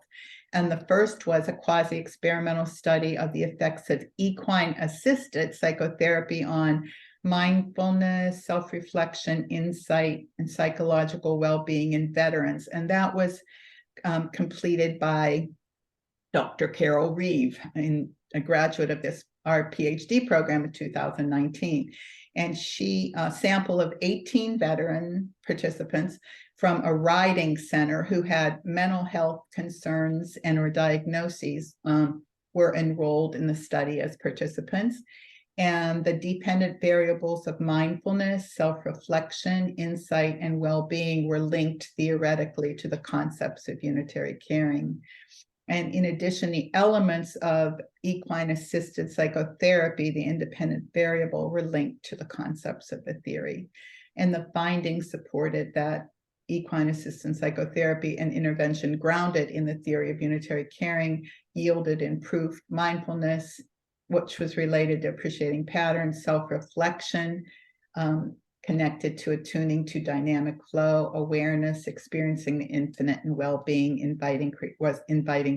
And the first was a quasi-experimental study of the effects of equine-assisted psychotherapy on mindfulness, self-reflection, insight, and psychological well-being in veterans. And that was completed by Dr. Carol Reeve, a graduate of our PhD program in 2019. And she, a sample of 18 veteran participants from a riding center who had mental health concerns and or diagnoses were enrolled in the study as participants. And the dependent variables of mindfulness, self-reflection, insight, and well-being were linked theoretically to the concepts of unitary caring. And in addition, the elements of equine-assisted psychotherapy, the independent variable, were linked to the concepts of the theory. And the findings supported that equine-assisted psychotherapy and intervention grounded in the theory of unitary caring yielded improved mindfulness, which was related to appreciating patterns, self-reflection, connected to attuning to dynamic flow, awareness, experiencing the infinite, and well-being, inviting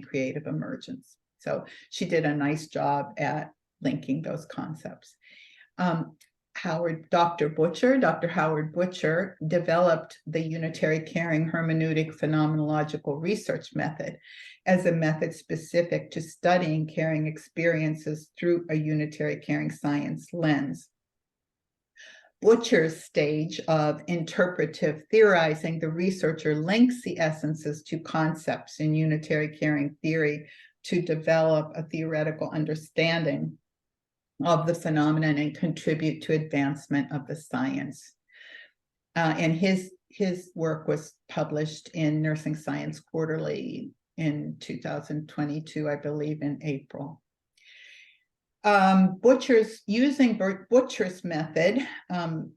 creative emergence. So she did a nice job at linking those concepts. Dr. Howard Butcher developed the unitary caring hermeneutic phenomenological research method as a method specific to studying caring experiences through a unitary caring science lens. Butcher's stage of interpretive theorizing, the researcher links the essences to concepts in unitary caring theory to develop a theoretical understanding of the phenomenon and contribute to advancement of the science. And his work was published in Nursing Science Quarterly in 2022, I believe, in April. Using Butcher's method,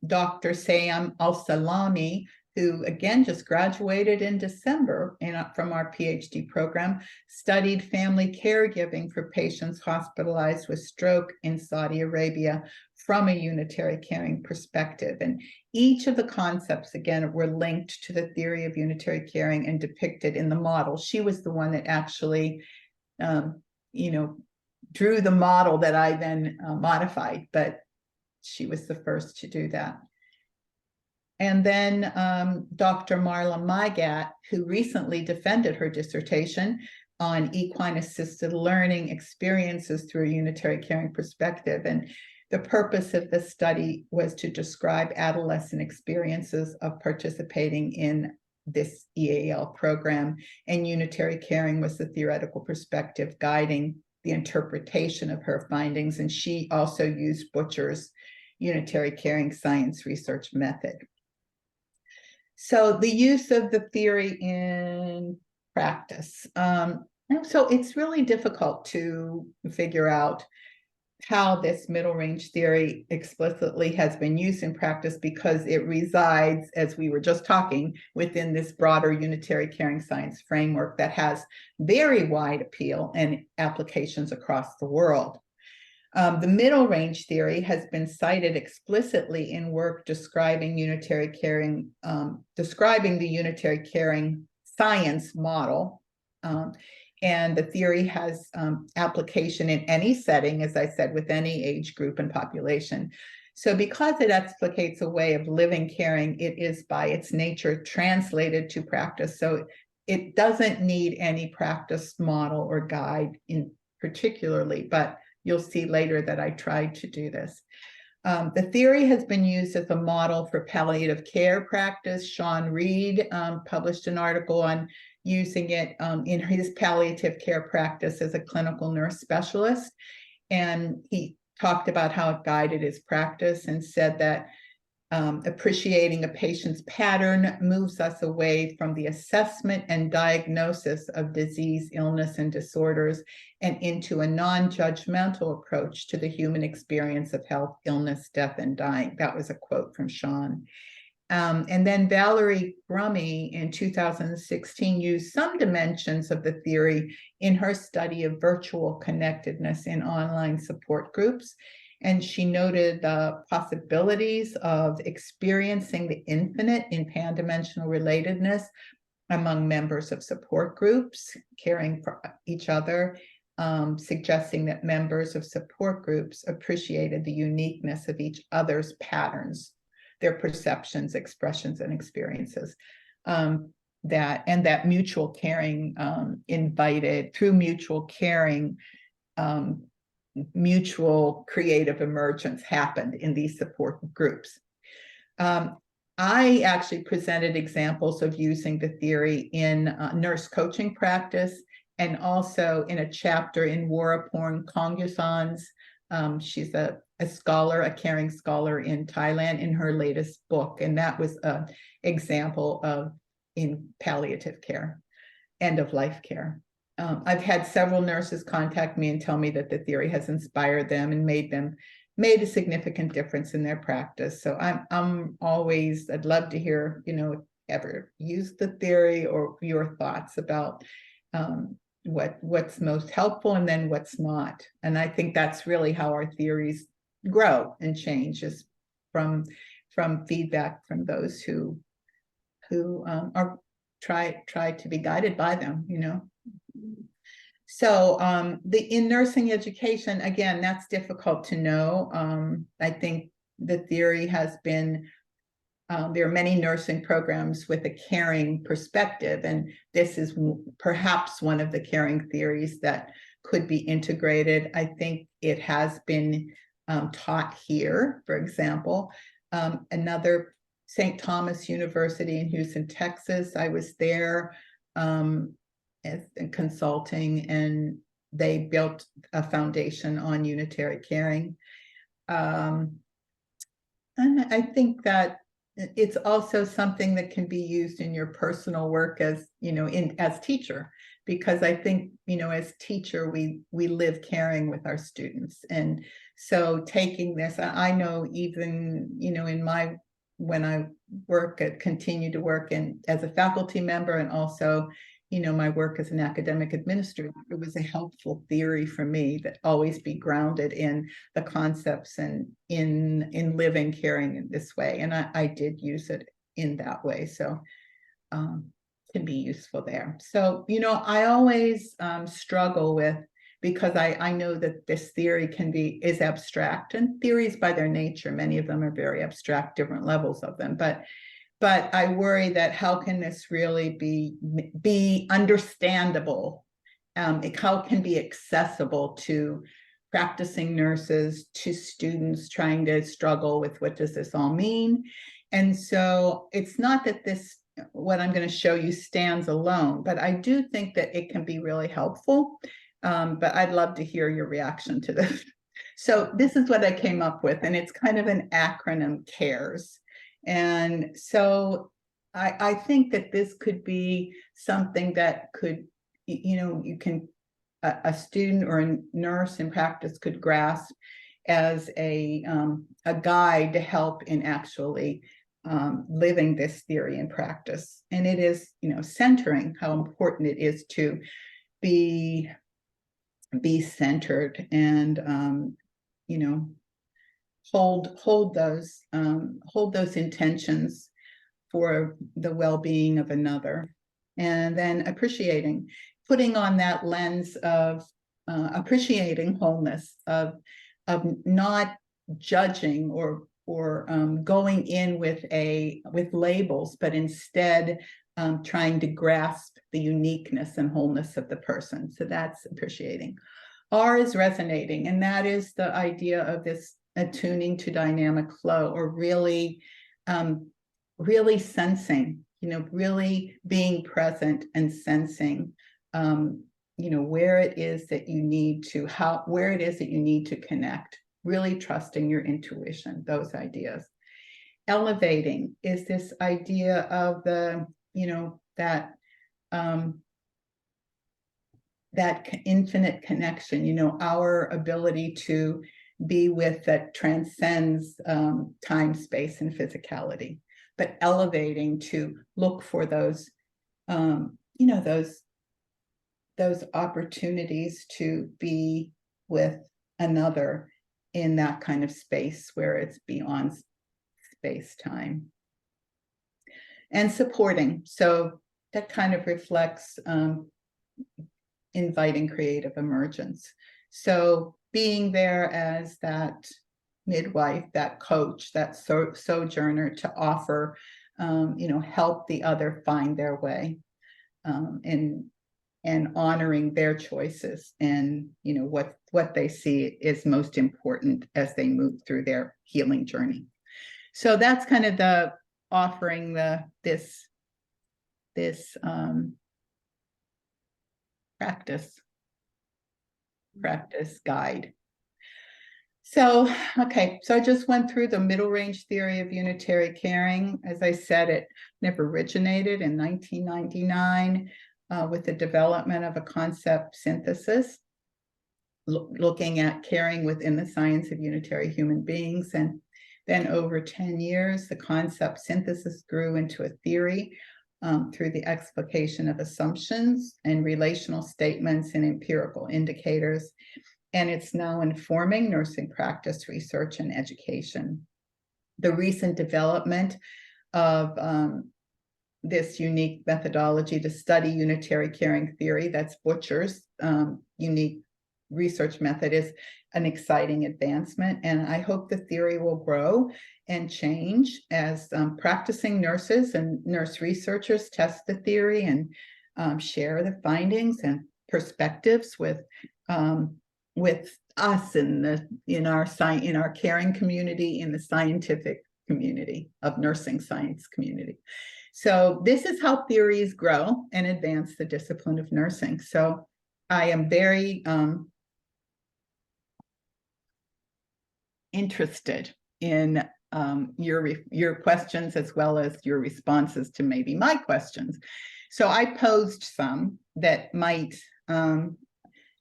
Dr. Sayam Al-Salami, who again just graduated in December from our PhD program, studied family caregiving for patients hospitalized with stroke in Saudi Arabia from a unitary caring perspective. And each of the concepts, again, were linked to the theory of unitary caring and depicted in the model. She was the one that actually, drew the model that I then modified, but she was the first to do that. And then Dr. Marla Mygat, who recently defended her dissertation on equine assisted learning experiences through a unitary caring perspective. And the purpose of this study was to describe adolescent experiences of participating in this EAL program, and unitary caring was the theoretical perspective guiding the interpretation of her findings. And she also used Butcher's unitary caring science research method. So the use of the theory in practice. So it's really difficult to figure out how this middle range theory explicitly has been used in practice, because it resides, as we were just talking, within this broader unitary caring science framework that has very wide appeal and applications across the world. The middle range theory has been cited explicitly in work describing unitary caring, describing the unitary caring science model. And the theory has application in any setting, as I said, with any age group and population. So because it explicates a way of living caring, it is by its nature translated to practice. So it doesn't need any practice model or guide in particularly, but you'll see later that I tried to do this. The theory has been used as a model for palliative care practice. Sean Reed published an article on using it in his palliative care practice as a clinical nurse specialist. And he talked about how it guided his practice and said that appreciating a patient's pattern moves us away from the assessment and diagnosis of disease, illness, and disorders, and into a non-judgmental approach to the human experience of health, illness, death, and dying. That was a quote from Sean. And then Valerie Grumme in 2016 used some dimensions of the theory in her study of virtual connectedness in online support groups. And she noted the possibilities of experiencing the infinite in pan-dimensional relatedness among members of support groups, caring for each other, suggesting that members of support groups appreciated the uniqueness of each other's patterns, their perceptions, expressions, and experiences. That mutual caring invited, through mutual caring, mutual creative emergence happened in these support groups. I actually presented examples of using the theory in nurse coaching practice, and also in a chapter in Waraporn Kongyasan's. She's a scholar, a caring scholar in Thailand, in her latest book. And that was an example of in palliative care, end of life care. I've had several nurses contact me and tell me that the theory has inspired them and made a significant difference in their practice. So I'm always, I'd love to hear, ever use the theory or your thoughts about what's most helpful and then what's not. And I think that's really how our theories grow and change, is from feedback from those who are try to be guided by them, So in nursing education, again, that's difficult to know. I think the theory has been, there are many nursing programs with a caring perspective, and this is perhaps one of the caring theories that could be integrated. I think it has been taught here, for example. Another, St. Thomas University in Houston, Texas. I was there as consulting, and they built a foundation on unitary caring. And I think that it's also something that can be used in your personal work as, as teacher, because I think, as teacher, we live caring with our students. And so taking this, I know even, when I continue to work as a faculty member, and also, my work as an academic administrator, it was a helpful theory for me that always be grounded in the concepts and in living caring in this way. And I did use it in that way. So can be useful there. So, I always struggle with, because I know that this theory is abstract, and theories by their nature, many of them are very abstract, different levels of them, but I worry that how can this really be understandable? How can be accessible to practicing nurses, to students trying to struggle with what does this all mean? And so it's not that what I'm going to show you stands alone, but I do think that it can be really helpful. But I'd love to hear your reaction to this. So this is what I came up with, and it's kind of an acronym, CARES. And so I think that this could be something that could, a student or a nurse in practice could grasp as a guide to help in actually living this theory in practice. And it is, centering how important it is to be centered and, hold those intentions for the well-being of another, and then putting on that lens of appreciating wholeness, of not judging or going in with labels, but instead trying to grasp the uniqueness and wholeness of the person. So that's appreciating. R is resonating, and that is the idea of this attuning to dynamic flow, or really sensing, really being present and sensing, where it is that you need to connect, really trusting your intuition, those ideas. Elevating is this idea of that infinite connection, our ability to be with that transcends time, space, and physicality, but elevating to look for those opportunities to be with another in that kind of space where it's beyond space-time. And supporting, so that kind of reflects inviting creative emergence. So being there as that midwife, that coach, that sojourner to offer, help the other find their way, and honoring their choices and, what they see is most important as they move through their healing journey. So that's kind of the offering this practice guide. So, okay, so I just went through the middle range theory of unitary caring. As I said, it never originated in 1999 with the development of a concept synthesis, looking at caring within the science of unitary human beings. And then over 10 years, the concept synthesis grew into a theory through the explication of assumptions and relational statements and empirical indicators. And it's now informing nursing practice, research, and education. The recent development of this unique methodology to study unitary caring theory, that's Butcher's unique research method, is an exciting advancement. And I hope the theory will grow and change as practicing nurses and nurse researchers test the theory and share the findings and perspectives with us in our caring community, in the scientific community, of nursing science community. So this is how theories grow and advance the discipline of nursing. So I am very interested in your questions as well as your responses to maybe my questions. So I posed some that might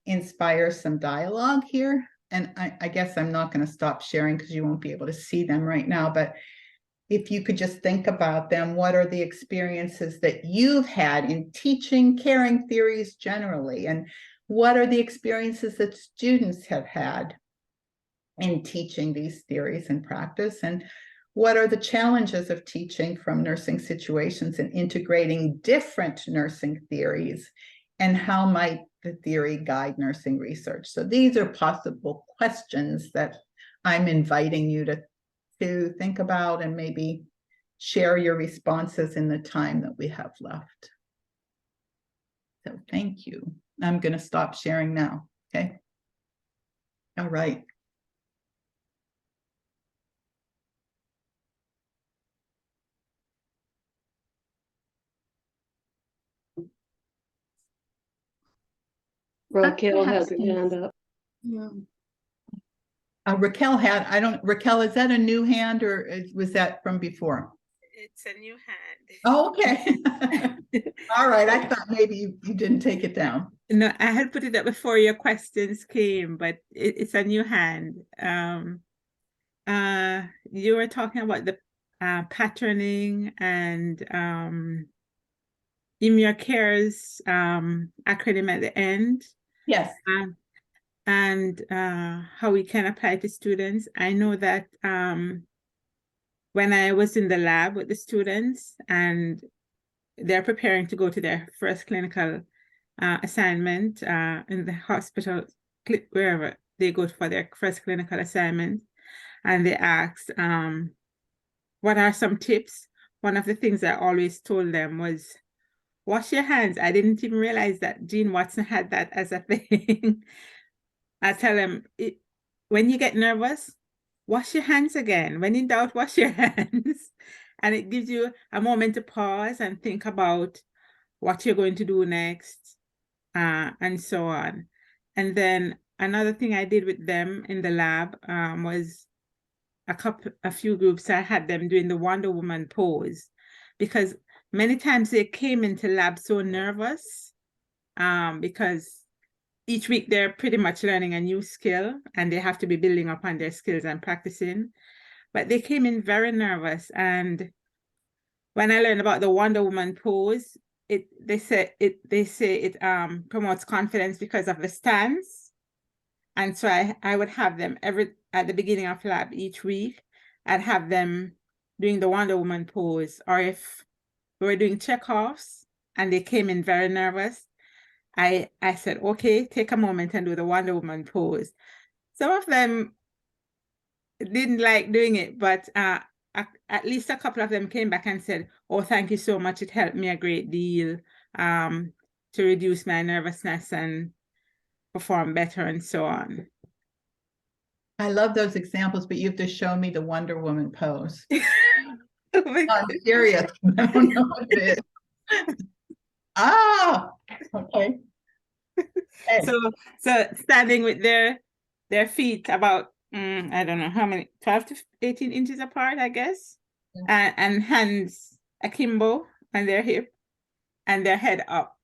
inspire some dialogue here. And I guess I'm not going to stop sharing because you won't be able to see them right now. But if you could just think about them, what are the experiences that you've had in teaching caring theories generally? And what are the experiences that students have had in teaching these theories in practice? And what are the challenges of teaching from nursing situations and integrating different nursing theories? And how might the theory guide nursing research? So these are possible questions that I'm inviting you to think about and maybe share your responses in the time that we have left. So thank you. I'm going to stop sharing now. Okay. All right. Raquel has her hand up. Raquel Raquel, is that a new hand or was that from before? It's a new hand. Oh, okay. All right. I thought maybe you didn't take it down. No, I had put it up before your questions came, but it's a new hand. You were talking about the patterning and EMEA Cares acronym at the end. Yes. And how we can apply to students. I know that when I was in the lab with the students and they're preparing to go to their first clinical assignment in the hospital, wherever they go for their first clinical assignment, and they asked, what are some tips? One of the things I always told them was, wash your hands. I didn't even realize that Jean Watson had that as a thing. I tell them, when you get nervous, wash your hands again. When in doubt, wash your hands. And it gives you a moment to pause and think about what you're going to do next, and so on. And then another thing I did with them in the lab was a few groups, I had them doing the Wonder Woman pose, because many times they came into lab so nervous because each week they're pretty much learning a new skill and they have to be building upon their skills and practicing. But they came in very nervous. And when I learned about the Wonder Woman pose, they say it promotes confidence because of the stance. And so I would have them at the beginning of lab each week, I'd have them doing the Wonder Woman pose. Or if we were doing checkoffs and they came in very nervous, I said, okay, take a moment and do the Wonder Woman pose. Some of them didn't like doing it, but at least a couple of them came back and said, oh, thank you so much. It helped me a great deal to reduce my nervousness and perform better and so on. I love those examples, but you have to show me the Wonder Woman pose. Oh my I'm serious. I don't know what it is. Ah, okay. Hey. So standing with their feet about I don't know how many, 12 to 18 inches apart, I guess, and hands akimbo on their hip and their head up.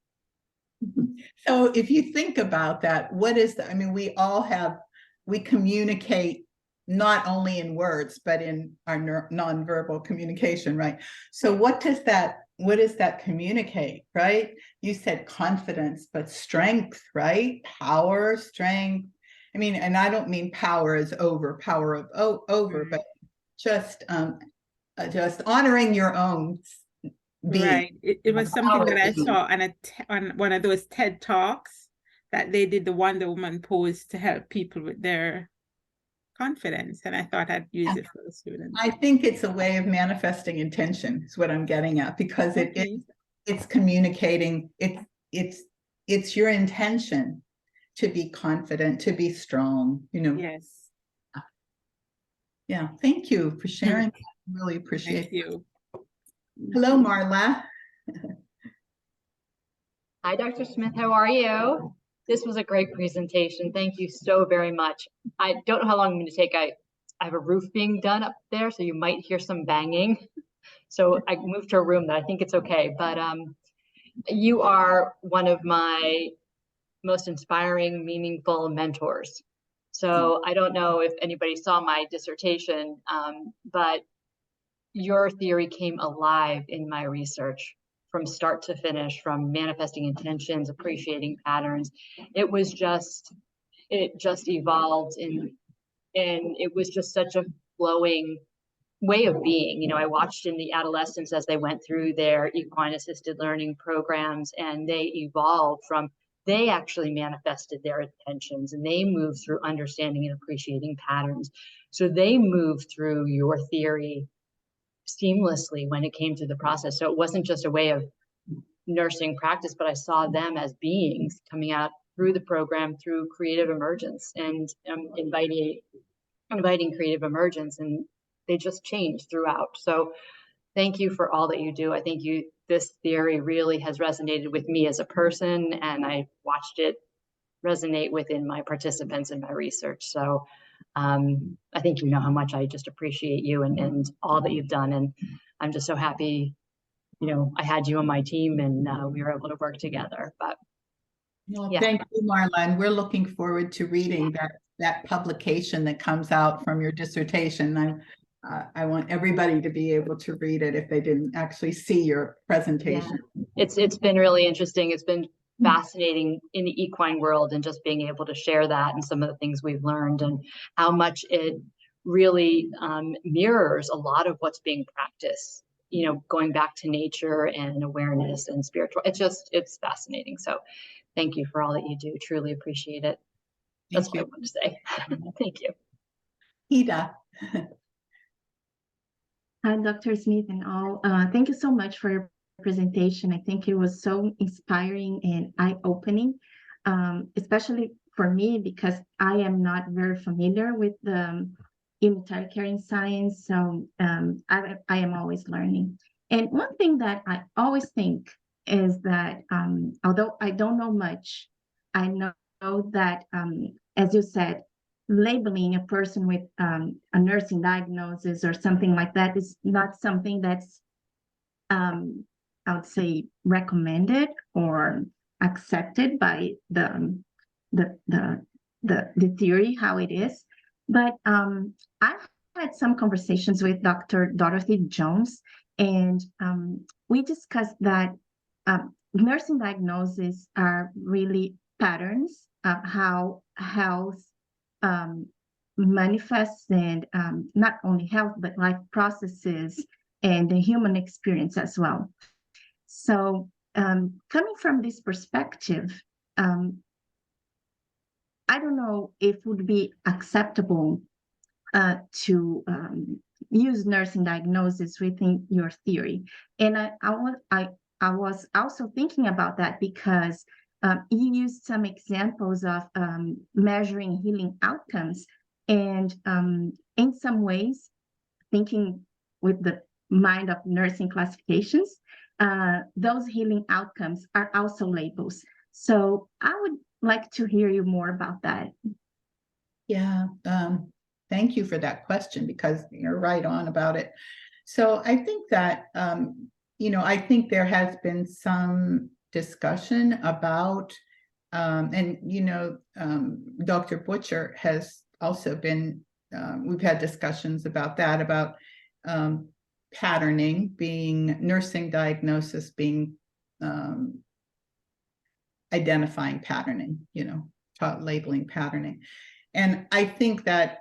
So if you think about that, what is that? I mean, we communicate not only in words, but in our nonverbal communication, right? So what does that communicate, right? You said confidence, but strength, right? Power, strength. I mean, and I don't mean power as over, but just honoring your own being. Right. It was something that I saw on one of those TED Talks that they did the Wonder Woman pose to help people with their confidence. And I thought I'd use it for the students. I think it's a way of manifesting intention is what I'm getting at, because it's communicating. It's your intention to be confident, to be strong, you know. Yes. Yeah. Thank you for sharing. Really appreciate Thank you. it. Hello, Marla. Hi, Dr. Smith. How are you? This was a great presentation. Thank you so very much. I don't know how long I'm going to take. I have a roof being done up there, so you might hear some banging. So I moved to a room that I think it's okay. But you are one of my most inspiring, meaningful mentors. So I don't know if anybody saw my dissertation, but your theory came alive in my research from start to finish, from manifesting intentions, appreciating patterns. It just evolved and it was just such a flowing way of being. You know, I watched in the adolescents as they went through their equine assisted learning programs, and they evolved from, they actually manifested their intentions and they moved through understanding and appreciating patterns. So they moved through your theory seamlessly when it came to the process. So it wasn't just a way of nursing practice, but I saw them as beings coming out through the program, through creative emergence and inviting creative emergence, and they just changed throughout. So thank you for all that you do. I think this theory really has resonated with me as a person, and I watched it resonate within my participants in my research. So I think you know how much I just appreciate you and all that you've done. And I'm just so happy, you know, I had you on my team and we were able to work together. But Well, yeah. thank you, Marla, and we're looking forward to reading that publication that comes out from your dissertation. I want everybody to be able to read it if they didn't actually see your presentation. Yeah. It's been really interesting. It's been fascinating in the equine world and just being able to share that and some of the things we've learned and how much it really mirrors a lot of what's being practiced, you know, going back to nature and awareness and spiritual. It's fascinating. So thank you for all that you do. Truly appreciate it. That's what I want to say. Thank you. Ida. Hi, Dr. Smith and all. Thank you so much for your presentation. I think it was so inspiring and eye-opening, especially for me because I am not very familiar with the utilitarian science. So I am always learning. And one thing that I always think is that although I don't know much, I know that, as you said, labeling a person with a nursing diagnosis or something like that is not something that's, I would say, recommended or accepted by the theory how it is. But I've had some conversations with Dr. Dorothy Jones, and we discussed that nursing diagnoses are really patterns of how health manifests and not only health, but life processes and the human experience as well. So coming from this perspective, I don't know if it would be acceptable to use nursing diagnosis within your theory. And I was also thinking about that because you used some examples of measuring healing outcomes. And in some ways, thinking with the mind of nursing classifications, those healing outcomes are also labels. So I would like to hear you more about that. Yeah, thank you for that question because you're right on about it. So I think that, you know, I think there has been some discussion about, and, you know, Dr. Butcher has also been, we've had discussions about that, about patterning being, nursing diagnosis being identifying patterning, you know, labeling patterning. And I think that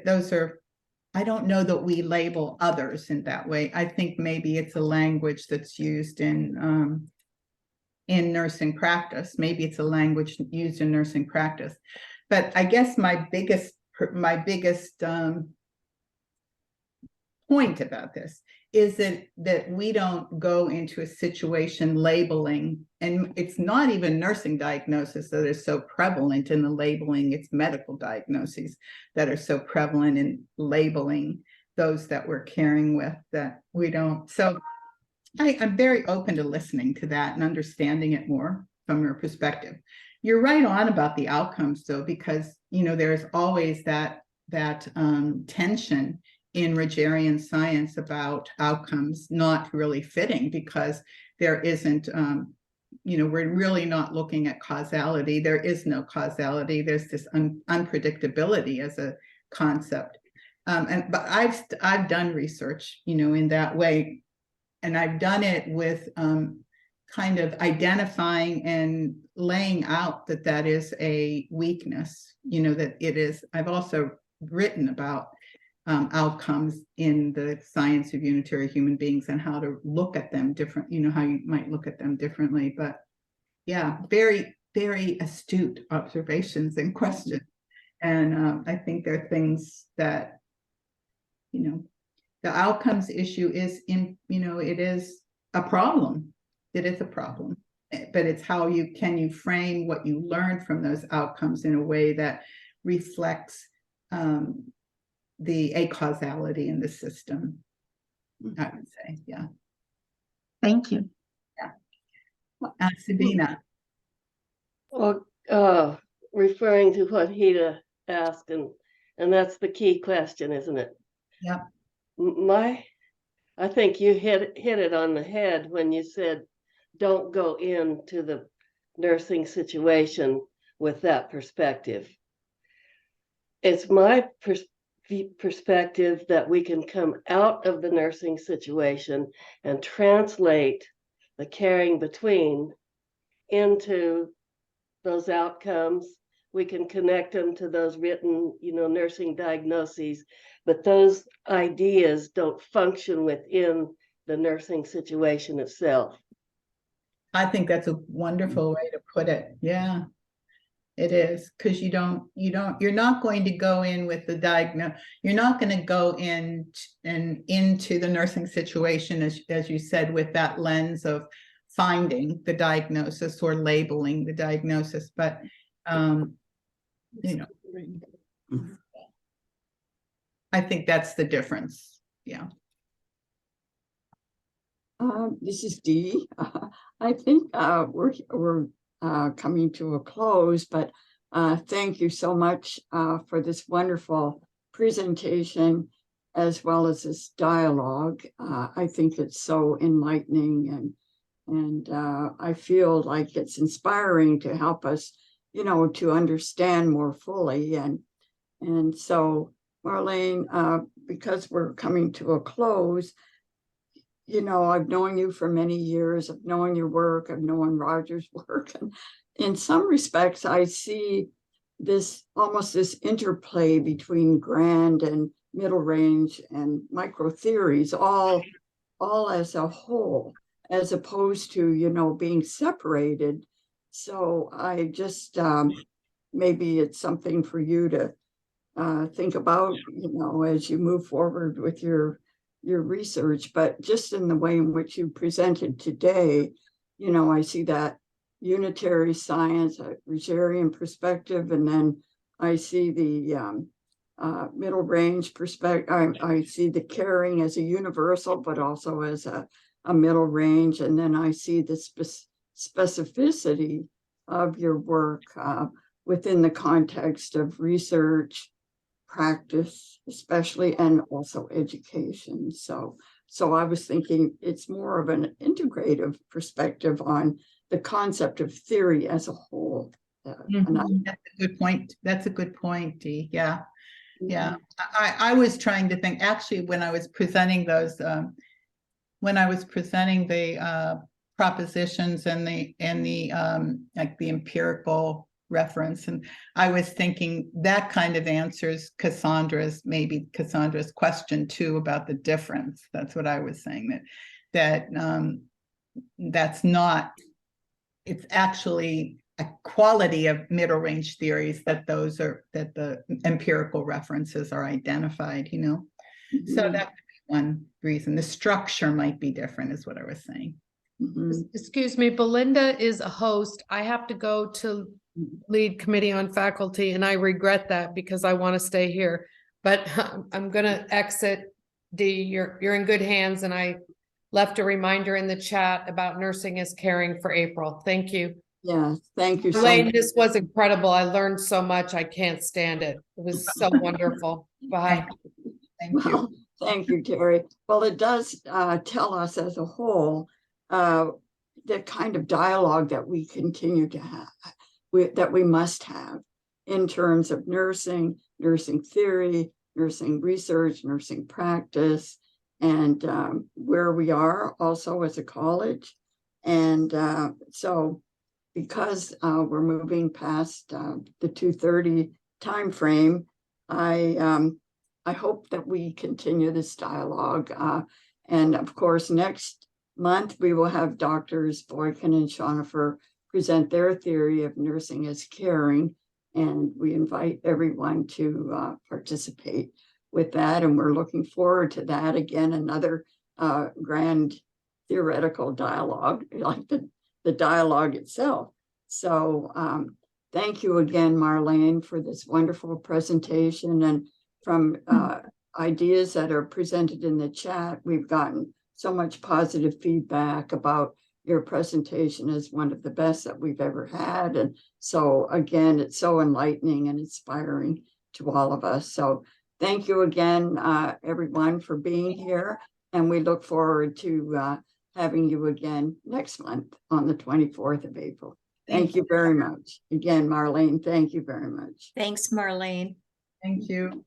those are, I don't know that we label others in that way. I think maybe it's a language that's used in nursing practice. Maybe it's a language used in nursing practice. But I guess my biggest point about this is that we don't go into a situation labeling, and it's not even nursing diagnosis that is so prevalent in the labeling, it's medical diagnoses that are so prevalent in labeling those that we're caring with, that we don't. So I'm very open to listening to that and understanding it more from your perspective. You're right on about the outcomes, though, because there's always that tension in Rogerian science about outcomes not really fitting, because there isn't, we're really not looking at causality. There is no causality. There's this unpredictability as a concept. But I've done research, in that way, and I've done it with kind of identifying and laying out that is a weakness, that it is. I've also written about outcomes in the science of unitary human beings and how to look at them different, how you might look at them differently. But yeah, very, very astute observations and questions. And I think there are things that, the outcomes issue is it is a problem. It is a problem, but it's how can you frame what you learned from those outcomes in a way that reflects the acausality in the system, I would say. Yeah. Thank you. Yeah. Sabina. Well, referring to what Hida asked, and that's the key question, isn't it? Yeah. I think you hit it on the head when you said, don't go into the nursing situation with that perspective. It's my perspective that we can come out of the nursing situation and translate the caring between into those outcomes. We can connect them to those written, nursing diagnoses, but those ideas don't function within the nursing situation itself. I think that's a wonderful way to put it. Yeah, it is, because you're not going to go in with the diagnosis. You're not going to go in and into the nursing situation, as you said, with that lens of finding the diagnosis or labeling the diagnosis. But, I think that's the difference. Yeah. This is Dee. I think we're coming to a close, but thank you so much for this wonderful presentation, as well as this dialogue. I think it's so enlightening, and I feel like it's inspiring to help us, to understand more fully. And so, Marlene, because we're coming to a close, I've known you for many years. I've known your work. I've known Roger's work. And in some respects, I see almost this interplay between grand and middle range and micro theories, all as a whole, as opposed to, being separated. So I just, maybe it's something for you to think about, as you move forward with your research. But just in the way in which you presented today, I see that unitary science, a Rogerian perspective, and then I see the middle range perspective. I see the caring as a universal, but also as a middle range. And then I see the specificity of your work within the context of research, practice, especially, and also education. So I was thinking it's more of an integrative perspective on the concept of theory as a whole. That's a good point. That's a good point, Dee. Yeah. Yeah. I was trying to think, actually, when I was presenting those, the propositions and the like the empirical reference, and I was thinking that kind of answers Cassandra's question too about the difference. That's what I was saying, that that's not, it's actually a quality of middle range theories that the empirical references are identified, so one reason. The structure might be different, is what I was saying. Mhm. Excuse me, Belinda is a host. I have to go to lead committee on faculty, and I regret that because I want to stay here. But I'm gonna exit. Dee, you're in good hands, and I left a reminder in the chat about nursing is caring for April. Thank you. Yeah, thank you so Elaine, much. this was incredible. I learned so much. I can't stand it. It was so wonderful. Bye. Thank you. Well, thank you, Terry. Well, it does tell us as a whole the kind of dialogue that we continue to have, that we must have in terms of nursing, nursing theory, nursing research, nursing practice, and where we are also as a college. And so because we're moving past the 2:30 timeframe, I hope that we continue this dialogue. And of course, next month, we will have Doctors Boykin and Schoenhofer present their theory of nursing as caring. And we invite everyone to participate with that. And we're looking forward to that. Again, another grand theoretical dialogue, like the dialogue itself. So thank you again, Marlene, for this wonderful presentation. And from ideas that are presented in the chat, we've gotten so much positive feedback about your presentation as one of the best that we've ever had. And so again, it's so enlightening and inspiring to all of us. So thank you again, everyone, for being here. And we look forward to having you again next month on the 24th of April. Thank you very much. Again, Marlene, thank you very much. Thanks, Marlene. Thank you.